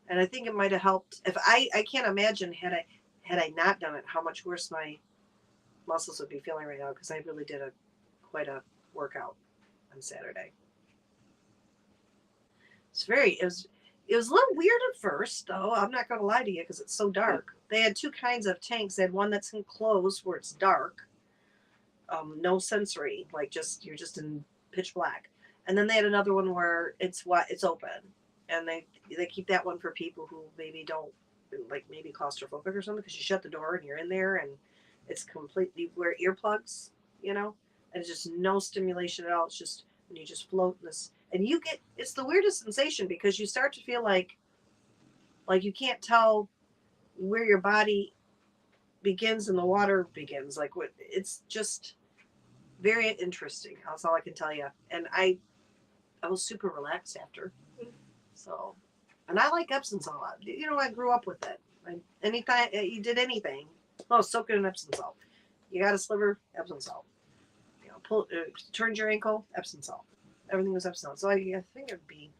and I think it might have helped. If I can't imagine had I not done it, how much worse my muscles would be feeling right now, because I really did quite a workout on Saturday. It was a little weird at first, though. I'm not going to lie to you, because it's so dark. They had two kinds of tanks. They had one that's enclosed where it's dark, no sensory, like you're just in pitch black. And then they had another one where it's open, and they keep that one for people who maybe don't like maybe claustrophobic or something, because you shut the door and you're in there, and it's completely wear earplugs, and it's just no stimulation at all. It's just and you just float in this, and it's the weirdest sensation, because you start to feel like you can't tell where your body begins and the water begins. Like what it's just very interesting. That's all I can tell you. And I was super relaxed after. So, and I like Epsom salt. I grew up with it. Anytime you did anything, soak it in Epsom salt. You got a sliver, Epsom salt. Turned your ankle, Epsom salt. Everything was Epsom salt. So I think it'd be,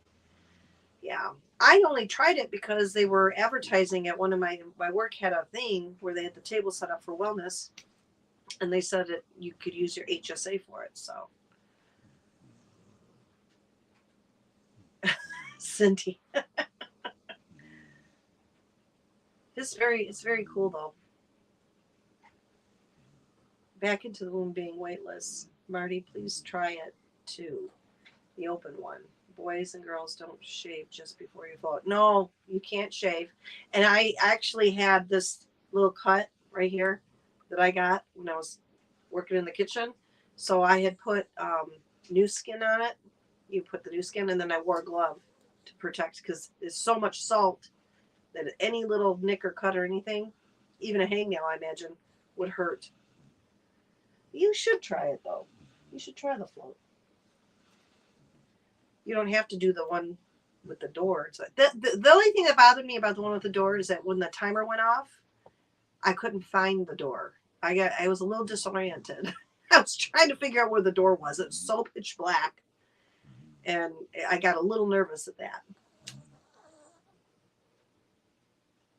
yeah. I only tried it because they were advertising at one of my work had a thing where they had the table set up for wellness, and they said that you could use your HSA for it. So, Cindy, it's very cool though. Back into the womb being weightless. Marty, please try it too. The open one. Boys and girls don't shave just before you float. No, you can't shave. And I actually had this little cut right here that I got when I was working in the kitchen. So I had put new skin on it. You put the new skin, and then I wore a glove to protect, because there's so much salt that any little nick or cut or anything, even a hangnail, I imagine, would hurt. You should try it though. You should try the float. You don't have to do the one with the door. It's like the only thing that bothered me about the one with the door is that when the timer went off, I couldn't find the door. I was a little disoriented. I was trying to figure out where the door was. It was so pitch black, and I got a little nervous at that.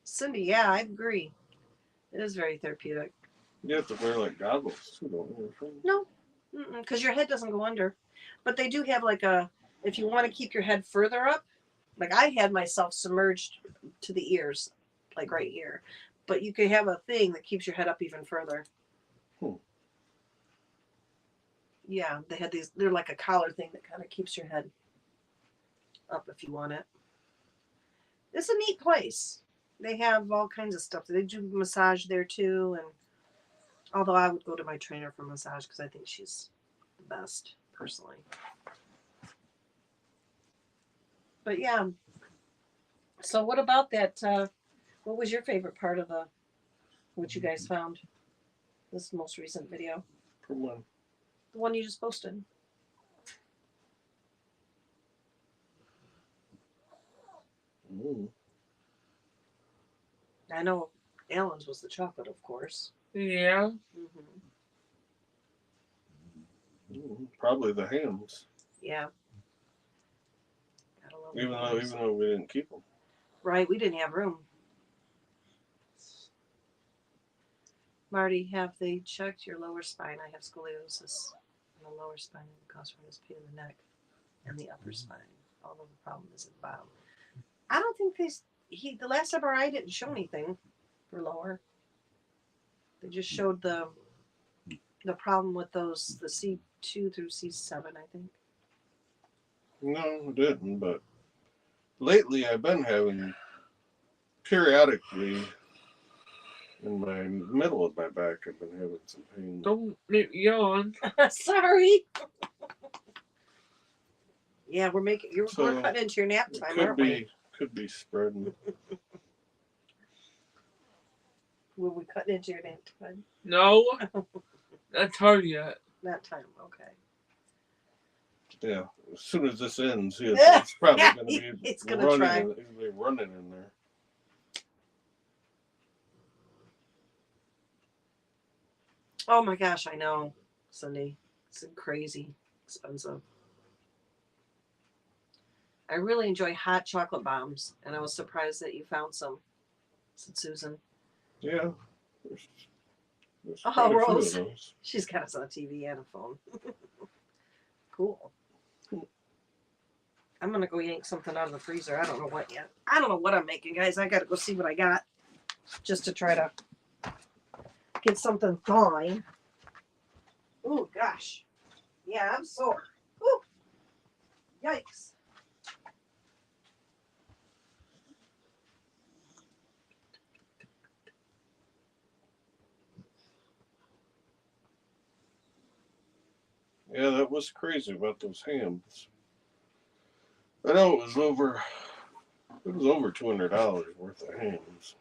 Cindy, yeah, I agree. It is very therapeutic. You have to wear like goggles too, don't you? No, because your head doesn't go under. But they do have like if you want to keep your head further up, like I had myself submerged to the ears, like right here. But you could have a thing that keeps your head up even further. Yeah, they had these, they're like a collar thing that kind of keeps your head up if you want it. It's a neat place. They have all kinds of stuff. They do massage there too, and although I would go to my trainer for massage because I think she's the best, personally. But yeah. So what about that? What was your favorite part of what you guys found? This most recent video. From when? The one you just posted. Mm. I know Alan's was the chocolate, of course. Yeah. Mm-hmm. Probably the hams. Yeah. Gotta love the Even hams. though we didn't keep them. Right, we didn't have room. Marty, have they checked your lower spine? I have scoliosis in the lower spine and it causes pain in the neck and the upper spine. Although the problem is at the bottom. I don't think the last MRI didn't show anything for lower. They just showed the problem with those, the C2 through C7, I think. No, it didn't. But lately, I've been having periodically in my middle of my back. I've been having some pain. Don't make me yawn. Sorry. Yeah, we're So, cutting into your nap It time, could aren't we? be spreading. Were we cutting into your nap time? No. Not hard yet. That time, okay. Yeah, as soon as this ends, it's probably Yeah, going to be it's gonna try. It'll be running in there. Oh my gosh, I know, Cindy. It's crazy expensive. I really enjoy hot chocolate bombs, and I was surprised that you found some, said Susan. Yeah. There's Oh, quite a few of Rose. those. She's got us on a TV and a phone. Cool. I'm gonna go yank something out of the freezer. I don't know what yet. I don't know what I'm making, guys. I gotta go see what I got, just to try to get something thawing. Oh gosh, yeah, I'm sore. Ooh, yikes. Yeah, that was crazy about those hams. I know it was over $200 worth of hams.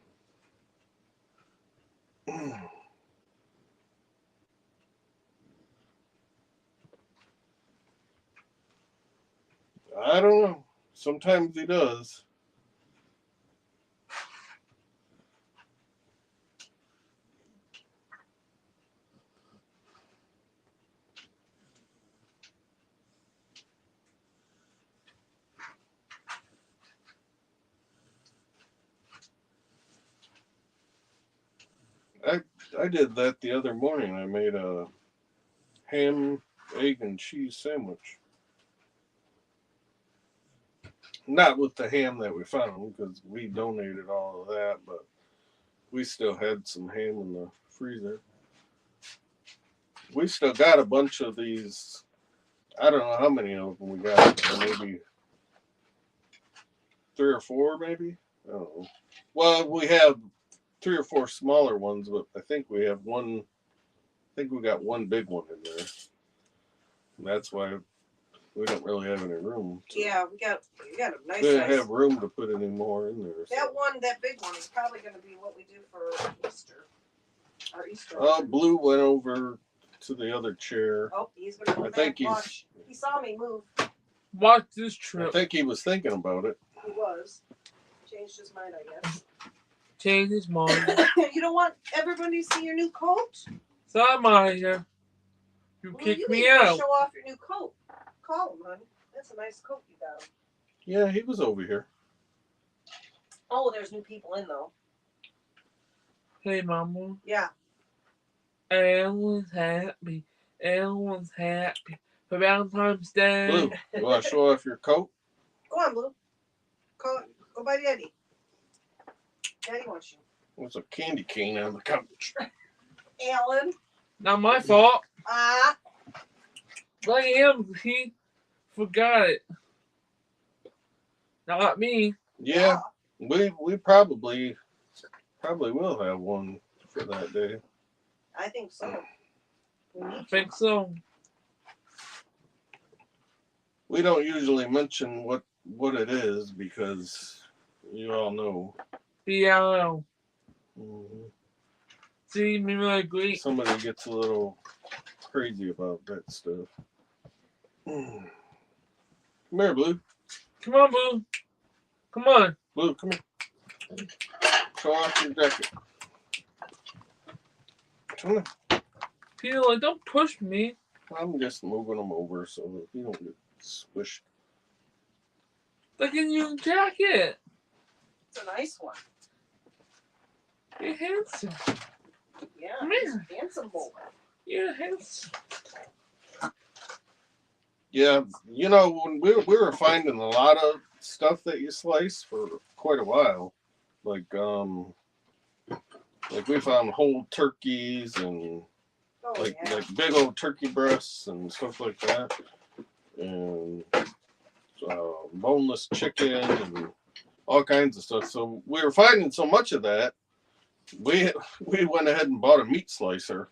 I don't know. Sometimes he does. I did that the other morning. I made a ham, egg, and cheese sandwich. Not with the ham that we found because we donated all of that, but we still had some ham in the freezer. We still got a bunch of these. I don't know how many of them we got. Maybe 3 or 4, maybe. I don't know. Well, we have 3 or 4 smaller ones, but I think we have one. I think we got one big one in there, and that's why we don't really have any room. Yeah, we got a nice We didn't size. have room to put any more in there. So. That big one is probably going to be what we do for Easter. Our Easter. Blue went over to the other chair. Oh, he's going to go I back. think he's- Watch. He saw me move. Watch this I trip. think he was thinking about it. He was. Changed his mind, I guess. Change his mind. You don't want everybody to see your new coat? So I'm out of here. You Well, kick you me need to out. show off your new coat. Call him, honey. That's a nice coat you got him. Yeah, he was over here. Oh, there's new people in, though. Hey, Mama. Yeah. Everyone's happy. Everyone's happy for Valentine's Day. Blue, you want to show off your coat? Go on, Blue. Go by Daddy. Daddy wants you. There's a candy cane on the couch. Alan. Not my fault. Ah. Like him, he forgot it. Not me. Yeah, we probably will have one for that day. I think so. We I need to. think so. We don't usually mention what it is because you all know. Yeah. Mm-hmm. See, maybe I agree. somebody gets a little crazy about that stuff. Come here, Blue. Come on, Boo. Come on. Blue, come here. Show off your jacket. Come on. Peter, like, don't push me. I'm just moving them over so that you don't get squished. Look at your jacket. It's a nice one. You're handsome. Yeah, Come he's here. a handsome boy. You're handsome. Yeah, you know, when we were finding a lot of stuff that you slice for quite a while. Like we found whole turkeys and Oh, like yeah. like big old turkey breasts and stuff like that, and boneless chicken and all kinds of stuff. So we were finding so much of that, we went ahead and bought a meat slicer,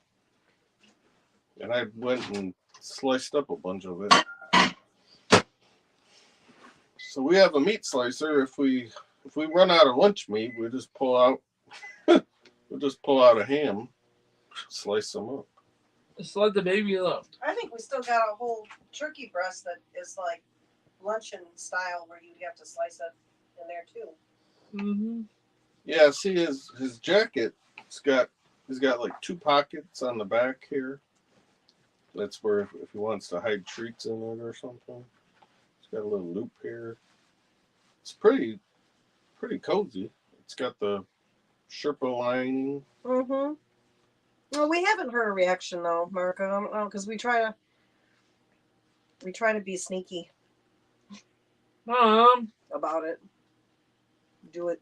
and I went and sliced up a bunch of it. So we have a meat slicer. If we run out of lunch meat, we just pull out a ham, slice them up. Just let the baby up. I think we still got a whole turkey breast that is like luncheon style where you have to slice it in there too. Mm-hmm. Yeah, see his jacket. He's got like 2 pockets on the back here. That's where if he wants to hide treats in it or something. It's got a little loop here. It's pretty cozy. It's got the Sherpa lining. Mm-hmm. Well, we haven't heard a reaction though, Marco. I don't know, because we try to be sneaky Mom. about it. Do it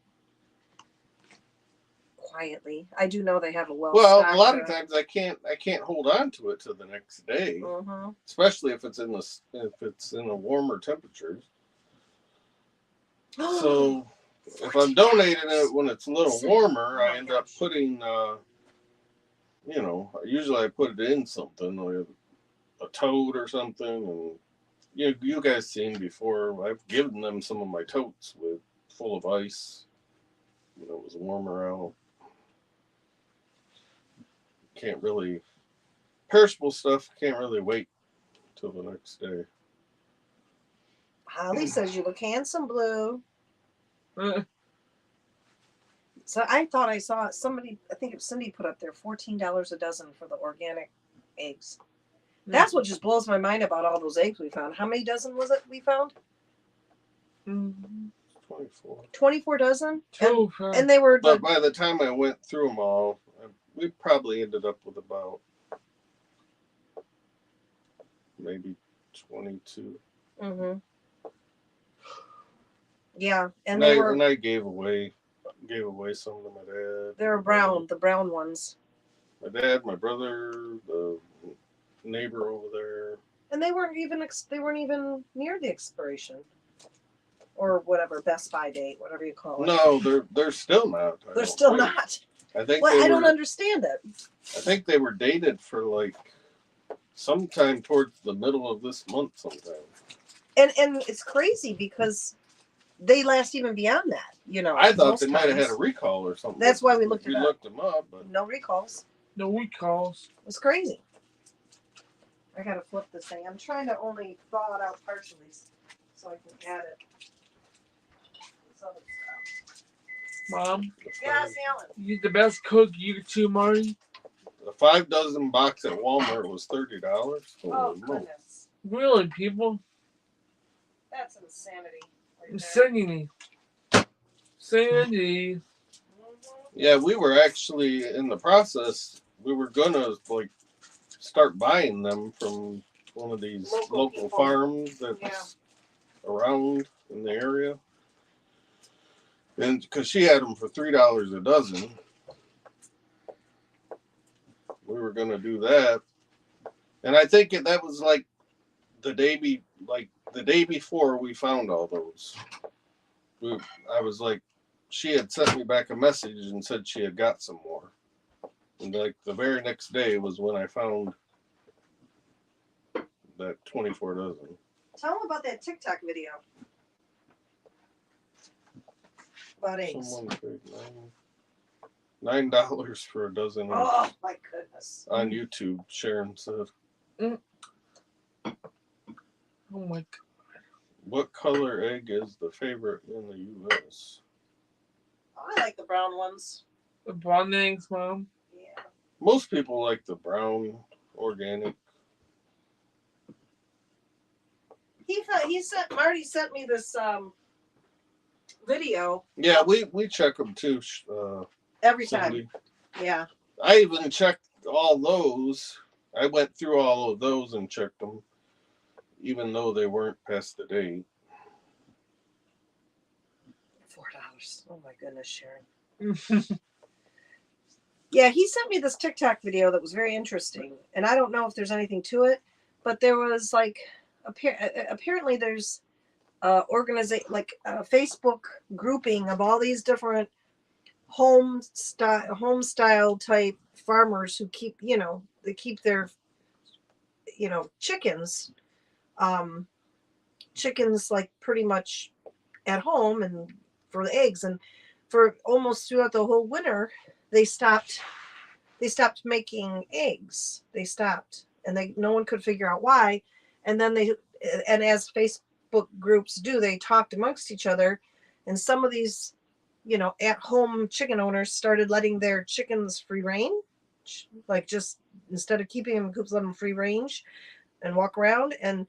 quietly. I do know they have a Well, stocked, a lot of times I can't hold on to it till the next day, Mm-hmm. especially if it's in a warmer temperatures. So if I'm donating it when it's a little warmer, I end up putting, usually I put it in something like a tote or something, and you guys seen before. I've given them some of my totes full of ice when it was warmer out. Can't really perishable stuff. Can't really wait till the next day. Holly says you look handsome, Blue. Uh, So I thought I saw somebody. I think it was Cindy put up there $14 a dozen for the organic eggs. That's what just blows my mind about all those eggs we found. How many dozen was it we found? 24. 24 dozen? Two. And they were But by the time I went through them all, we probably ended up with about maybe 22. Mm-hmm. Yeah, And I gave away some to my dad. they were brown, the brown ones. My dad, my brother, the neighbor over there. And they weren't even near the expiration. Or whatever, Best By date, whatever you call it. No, they're still not. They're still not. I think Well, I don't understand it. I think they were dated for like sometime towards the middle of this month sometime. And it's crazy because they last even beyond that, I thought most they might have times. had a recall or something. That's why we looked it up. We looked them up, but No recalls. No recalls. It's crazy. I gotta flip this thing. I'm trying to only thaw it out partially so I can add it. This other stuff. Mom, Yes, Alan. you the best cook, you too, Marty. the 5 dozen box at Walmart was $30. Oh, Holy moly. goodness. Really, people? That's insanity. Right there. Sandy. Yeah, we were actually in the process. We were gonna like start buying them from one of these local people. farms that's around in the area, and because she had them for $3 a dozen, we were gonna do that. And I think that was like the day before we found all those. I was like, she had sent me back a message and said she had got some more. And like the very next day was when I found that 24 dozen. Tell them about that TikTok video. About eggs. Someone paid $9. $9 for a dozen eggs Oh my goodness. on YouTube. Sharon said, Oh my god. "What color egg is the favorite in the U.S.?" I like the brown ones. The brown eggs, Mom. Yeah. Most people like the brown organic. Marty sent me this video Yeah, we check them too. every time. Cindy. Yeah. I even checked all those. I went through all of those and checked them, even though they weren't past the date. $4. Oh my goodness, Sharon. Yeah, he sent me this TikTok video that was very interesting, and I don't know if there's anything to it, but there was like apparently there's a Facebook grouping of all these different home style type farmers who keep they keep their chickens chickens like pretty much at home and for the eggs, and for almost throughout the whole winter they stopped making eggs. They stopped, and no one could figure out why. And then and as Facebook groups do, they talked amongst each other, and some of these at home chicken owners started letting their chickens free range, like just instead of keeping them in coops, let them free range and walk around. And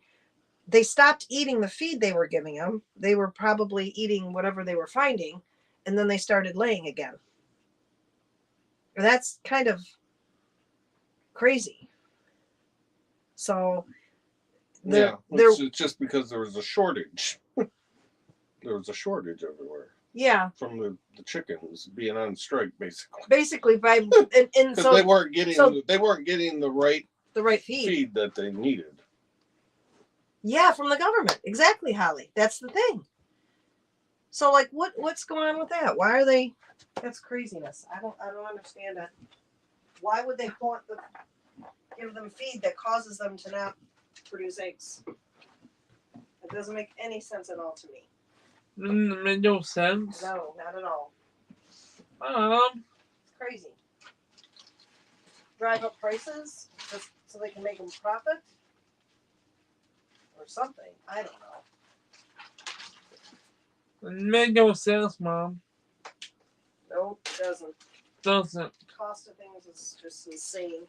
they stopped eating the feed they were giving them. They were probably eating whatever they were finding, and then they started laying again. And that's kind of crazy. So it's just because there was a shortage. There was a shortage everywhere. Yeah. From the chickens being on strike, basically. Basically, by and so they weren't getting the right feed. feed that they needed. Yeah, from the government. Exactly, Holly. That's the thing. So like what's going on with that? Why are they that's craziness. I don't understand it. Why would they want to give them feed that causes them to not produce eggs? It doesn't make any sense at all to me. It made no sense. No, not at all. It's crazy. Drive up prices just so they can make them profit? Or something. I don't know. It made no sense, Mom. No, it doesn't. Doesn't. The cost of things is just insane.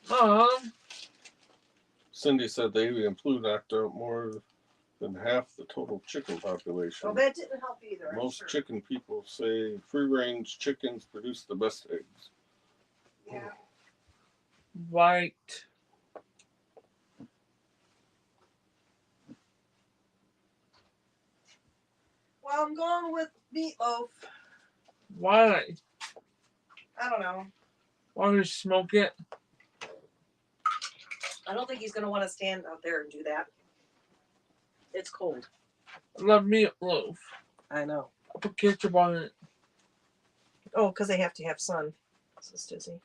Mom. Cindy said they even knocked out more than half the total chicken population. Well, that didn't help either. Most chicken people say free-range chickens produce the best eggs. Yeah. Right. Well, I'm going with meatloaf. Why? I don't know. Why would you smoke it? I don't think he's going to want to stand out there and do that. It's cold. I love meatloaf. I know. I put ketchup on it. Oh, because they have to have sun. Says Dizzy.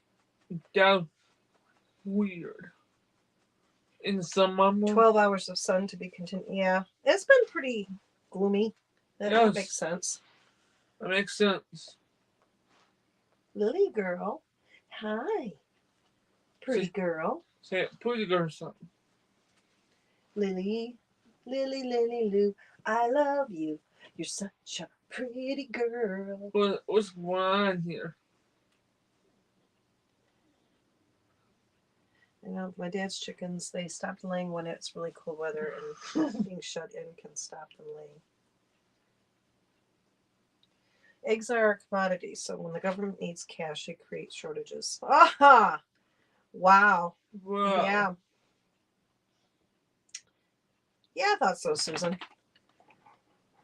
That's weird. In the summer. 12 hours of sun to be continued. Yeah. It's been pretty gloomy. That makes sense. That makes sense. Lily girl. Hi. Pretty girl. Say it. Pretty girl or something. Lily. Lily, Lily Lou. I love you. You're such a pretty girl. What's going on here? I know my dad's chickens, they stopped laying when it's really cold weather, and being shut in can stop them laying. Eggs are a commodity, so when the government needs cash, it creates shortages. Aha! Wow. Wow. Yeah. Yeah, I thought so, Susan.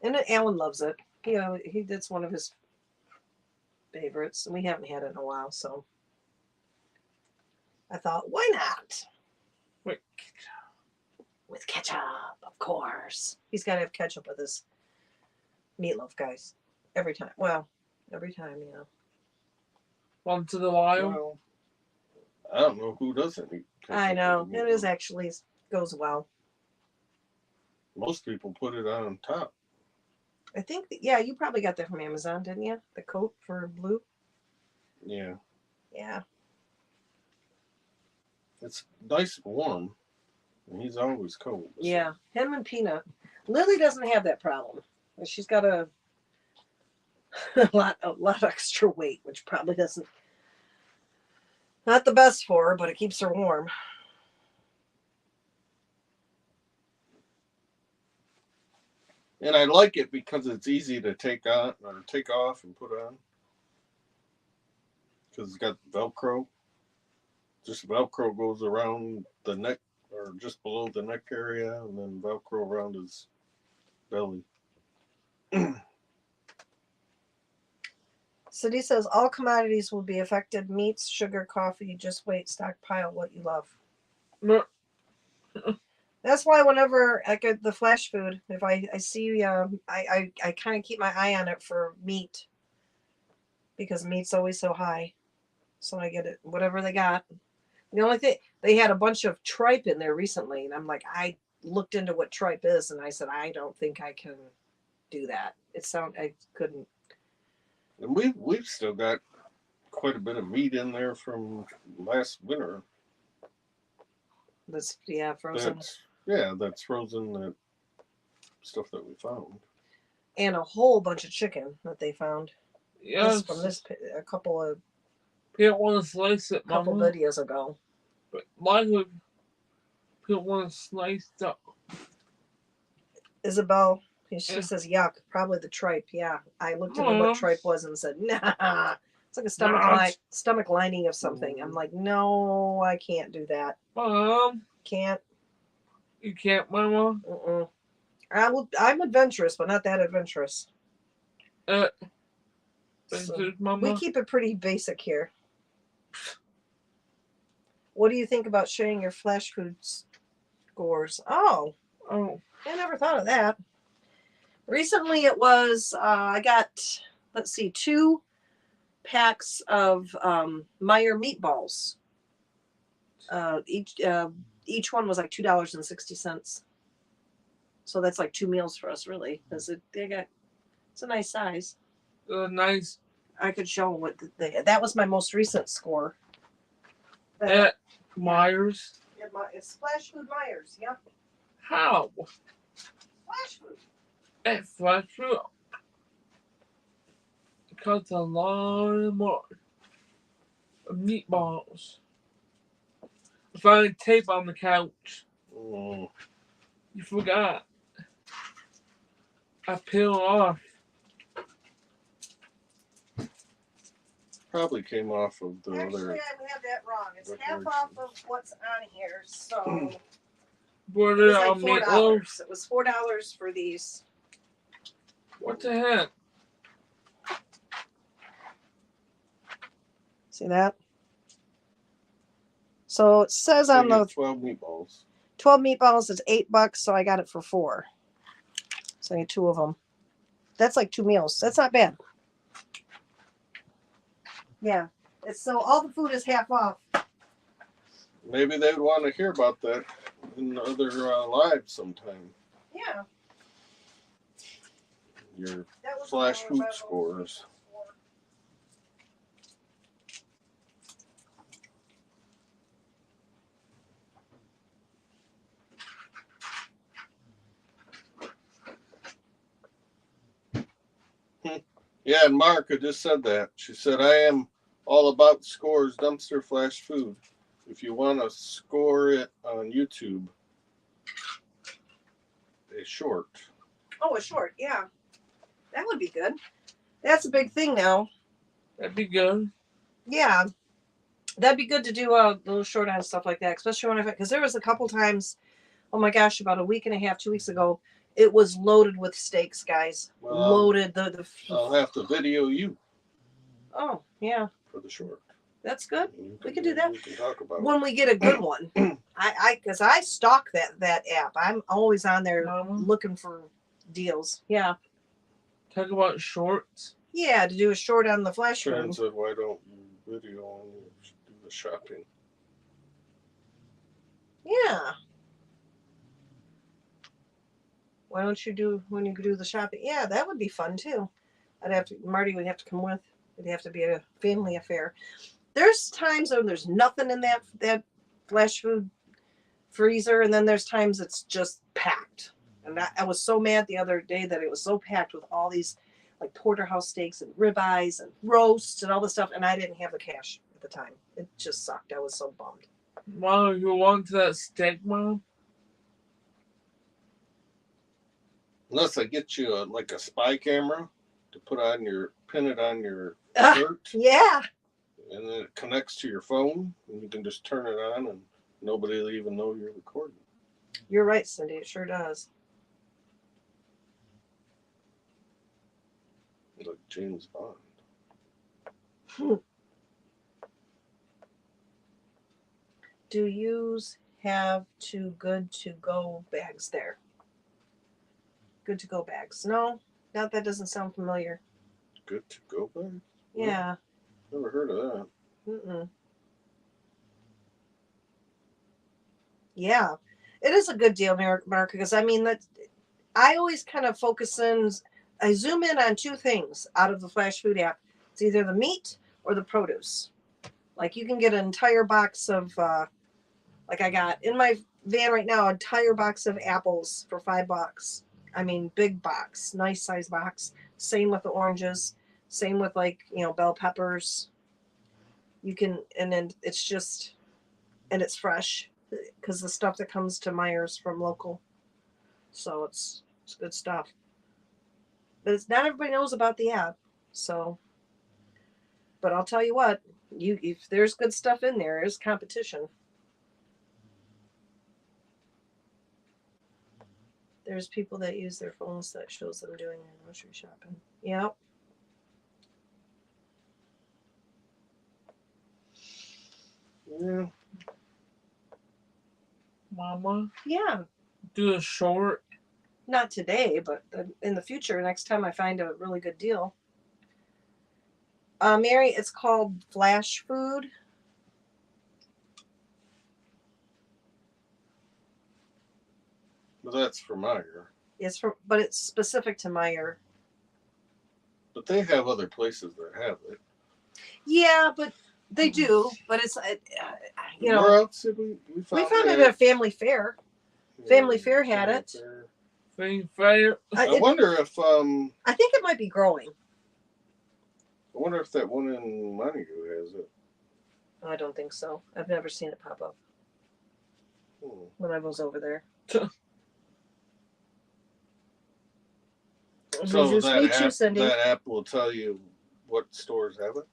And Alan loves it. That's one of his favorites, and we haven't had it in a while, so I thought, why not? Wait. With ketchup, of course. He's got to have ketchup with his meatloaf, guys. Every time. Well, every time, Once in a while. Well, I don't know who doesn't eat ketchup. I know. with It meatloaf. is actually goes well. Most people put it on top. I think, you probably got that from Amazon, didn't you? The coat for blue? Yeah. Yeah. It's nice and warm. And he's always cold. So. Yeah. Him and Peanut. Lily doesn't have that problem. She's got a lot extra weight, which probably doesn't not the best for her, but it keeps her warm. And I like it because it's easy to take on or take off and put on. Because it's got Velcro. Just Velcro goes around the neck or just below the neck area, and then Velcro around his belly. Cindy says all commodities will be affected. Meats, sugar, coffee. Just wait. Stockpile what you love. No, That's why whenever I get the flash food, if I see, I kind of keep my eye on it for meat because meat's always so high. So I get it, whatever they got. The only thing, they had a bunch of tripe in there recently, and I'm like, I looked into what tripe is, and I said, I don't think I can do that. I couldn't. And we've still got quite a bit of meat in there from last winter. That's frozen. That's frozen. That stuff that we found. And a whole bunch of chicken that they found. yes. From this a couple People want to slice it, couple Mama. videos ago. But why would people want to slice up? Isabel, she Yeah. says yuck. Probably the tripe. Yeah, I looked into what tripe was and said nah. It's like a stomach lining of something. I'm like, no, I can't do that. Mom, Can't. you can't, Mama. I'm adventurous, but not that adventurous. So, Mama. we keep it pretty basic here. What do you think about sharing your flash food scores? Oh, I never thought of that. Recently, it was I got 2 packs of Meyer meatballs. Each one was like $2.60. So that's like 2 meals for us, really. It's a nice size. Nice. I could show what that was my most recent score. At Myers. It's Flash Food Myers. Yep. How? Flash Food. At Flash Food. It costs a lot more. Meatballs. Find tape on the couch. Mm. You forgot. I peel off. Probably came off of the Actually, other. I have that wrong. It's half off of what's on here. So Put it it was on like meatloaf. $4. It was $4 for these. What the heck? See that? So it says So on you the get 12 meatballs. 12 meatballs is $8, so I got it for $4. So I get 2 of them. That's like 2 meals. That's not bad. Yeah. So all the food is half off. Maybe they would want to hear about that in other lives sometime. Yeah. Your That was flash the food level. scores. Yeah, and Marka just said that. She said, I am all about scores, dumpster flash food. If you want to score it on YouTube, a short. Oh, a short, yeah. That would be good. That's a big thing now. That'd be good. Yeah. That'd be good to do a little short on stuff like that, especially when because there was a couple times, oh my gosh, about a week and a half, 2 weeks ago, it was loaded with steaks, guys. Well, Loaded. I'll have to video you Oh, yeah. for the short. That's good. We can do We that can talk about when we get a good one. Because I stalk that app. I'm always on there Mama? looking for deals. Yeah. Talk about shorts. Yeah, to do a short on the it. flash Sharon food. said, why don't you video and you do the shopping? Yeah. Why don't you do when you do the shopping? Yeah, that would be fun too. Marty would have to come with It'd have to be a family affair. There's times when there's nothing in that flash food freezer, and then there's times it's just packed. And I was so mad the other day that it was so packed with all these like porterhouse steaks and ribeyes and roasts and all this stuff, and I didn't have the cash at the time. It just sucked. I was so bummed. Mom, you want that steak, Mom? Unless I get you like a spy camera to pin it on your Ah, shirt, yeah. and then it connects to your phone, and you can just turn it on, and nobody will even know you're recording. You're right, Cindy. It sure does. Like James Bond. Do you have good to go bags there? Good to go bags. No, that doesn't sound familiar. Good to go back? Yeah. Never heard of that. Mm-mm. Yeah. It is a good deal, Mark, because I mean that I always kind of I zoom in on two things out of the Flash Food app. It's either the meat or the produce. Like you can get an entire box of like I got in my van right now, an entire box of apples for $5. I mean, big box, nice size box. Same with the oranges. Same with like, bell peppers. You can, and then it's just, and it's fresh because the stuff that comes to Myers from local. So it's good stuff. But not everybody knows about the app. So, but I'll tell you what, if there's good stuff in there, there's competition. There's people that use their phones that shows them doing their grocery shopping. Yep. Yeah. Mama, Yeah. do a short. Not today, but in the future, next time I find a really good deal. Mary, it's called Flash Food. Well, that's for Meyer. But it's specific to Meyer. But they have other places that have it. Yeah, but they do. But it's Where else did we found it at a family fair. Family Fair had it. Fair. I wonder if I think it might be growing. I wonder if that one in Montague has it. I don't think so. I've never seen it pop up when I was over there. So Cindy. that app will tell you what stores have it?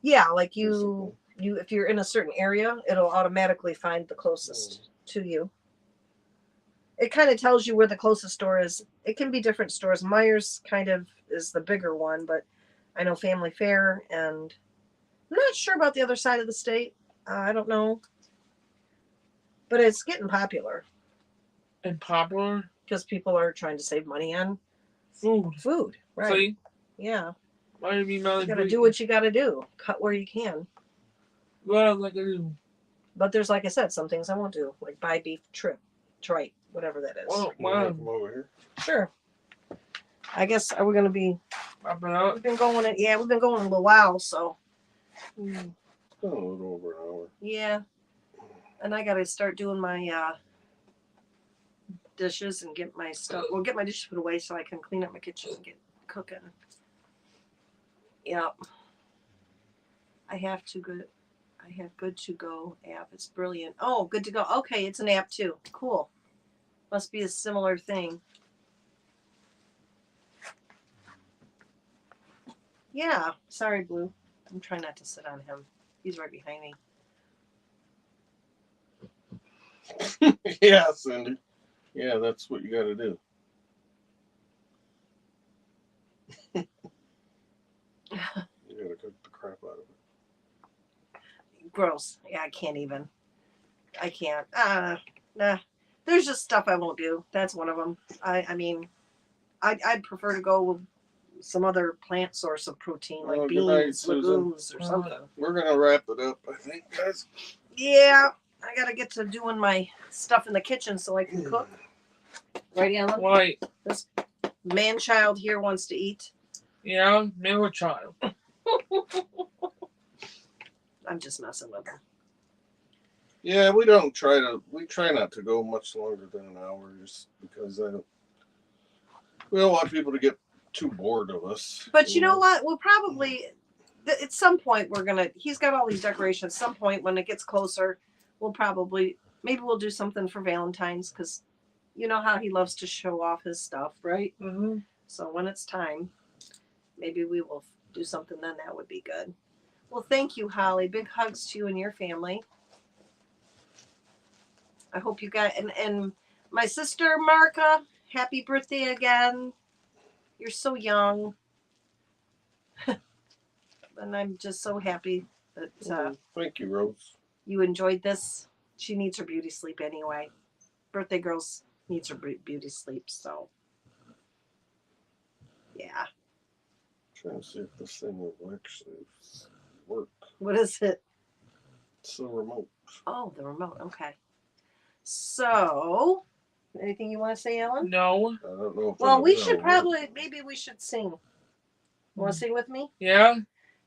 Yeah, like you if you're in a certain area, it'll automatically find the closest to you. It kind of tells you where the closest store is. It can be different stores. Myers kind of is the bigger one, but I know Family Fair, and I'm not sure about the other side of the state. I don't know. But it's getting popular. And popular? Because people are trying to save money on food, right? See? Yeah. Why do you mean not You gotta do what you gotta do. Cut where you can. Well, like I do. But there's, like I said, some things I won't do, like buy beef tripe, whatever that is. Well, Come over here. Sure. I guess we're gonna be. I've been out. We've been going a little while, so. It's been a little over an hour. Yeah. And I gotta start doing my dishes and get my stuff. Well, get my dishes put away so I can clean up my kitchen and get cooking. Yep. I have Good to Go app. It's brilliant. Oh, Good to Go. Okay, it's an app too. Cool. Must be a similar thing. Yeah. Sorry, Blue. I'm trying not to sit on him. He's right behind me. Yeah, Cindy. Yeah, that's what you got to do. You got to cook the crap out of it. Gross. Yeah, I can't even. I can't. Nah. There's just stuff I won't do. That's one of them. I mean, I'd prefer to go with some other plant source of protein, like beans, legumes, or something. We're going to wrap it up, I think, guys. Yeah. I got to get to doing my stuff in the kitchen so I can cook. Right, Alan? Right. This man-child here wants to eat. Yeah, middle child. I'm just messing with him. Yeah, we try not to go much longer than an hour just because we don't want people to get too bored of us. But you know what? We'll probably at some point he's got all these decorations. At some point when it gets closer, maybe we'll do something for Valentine's because you know how he loves to show off his stuff, right? Mm-hmm. So when it's time, maybe we will do something then. That would be good. Well, thank you, Holly. Big hugs to you and your family. I hope you got and my sister Marka, happy birthday again. You're so young. And I'm just so happy that Thank you, Rose. you enjoyed this. She needs her beauty sleep anyway. Birthday girls needs her beauty sleep, so yeah. Trying to see if this thing will actually work. What is it? It's the remote. Oh, the remote. Okay. So, anything you want to say, Ellen? No. I don't know if Well, we that'll should work. maybe we should sing. Want to sing with me? Yeah.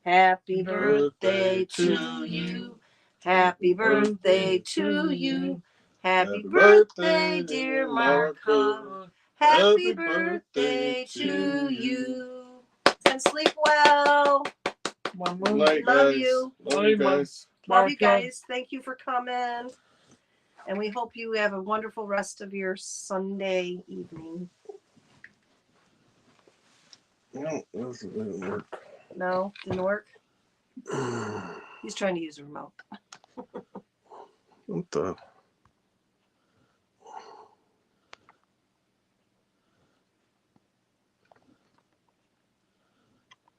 Happy birthday to you. Happy birthday to you. Happy birthday, dear Marka. Happy birthday to you. And sleep well. Mama. Good night, Love guys. you. Love you guys. Love you Marka. guys. Thank you for coming. And we hope you have a wonderful rest of your Sunday evening. No, this didn't work. No, didn't work. He's trying to use a remote. What the?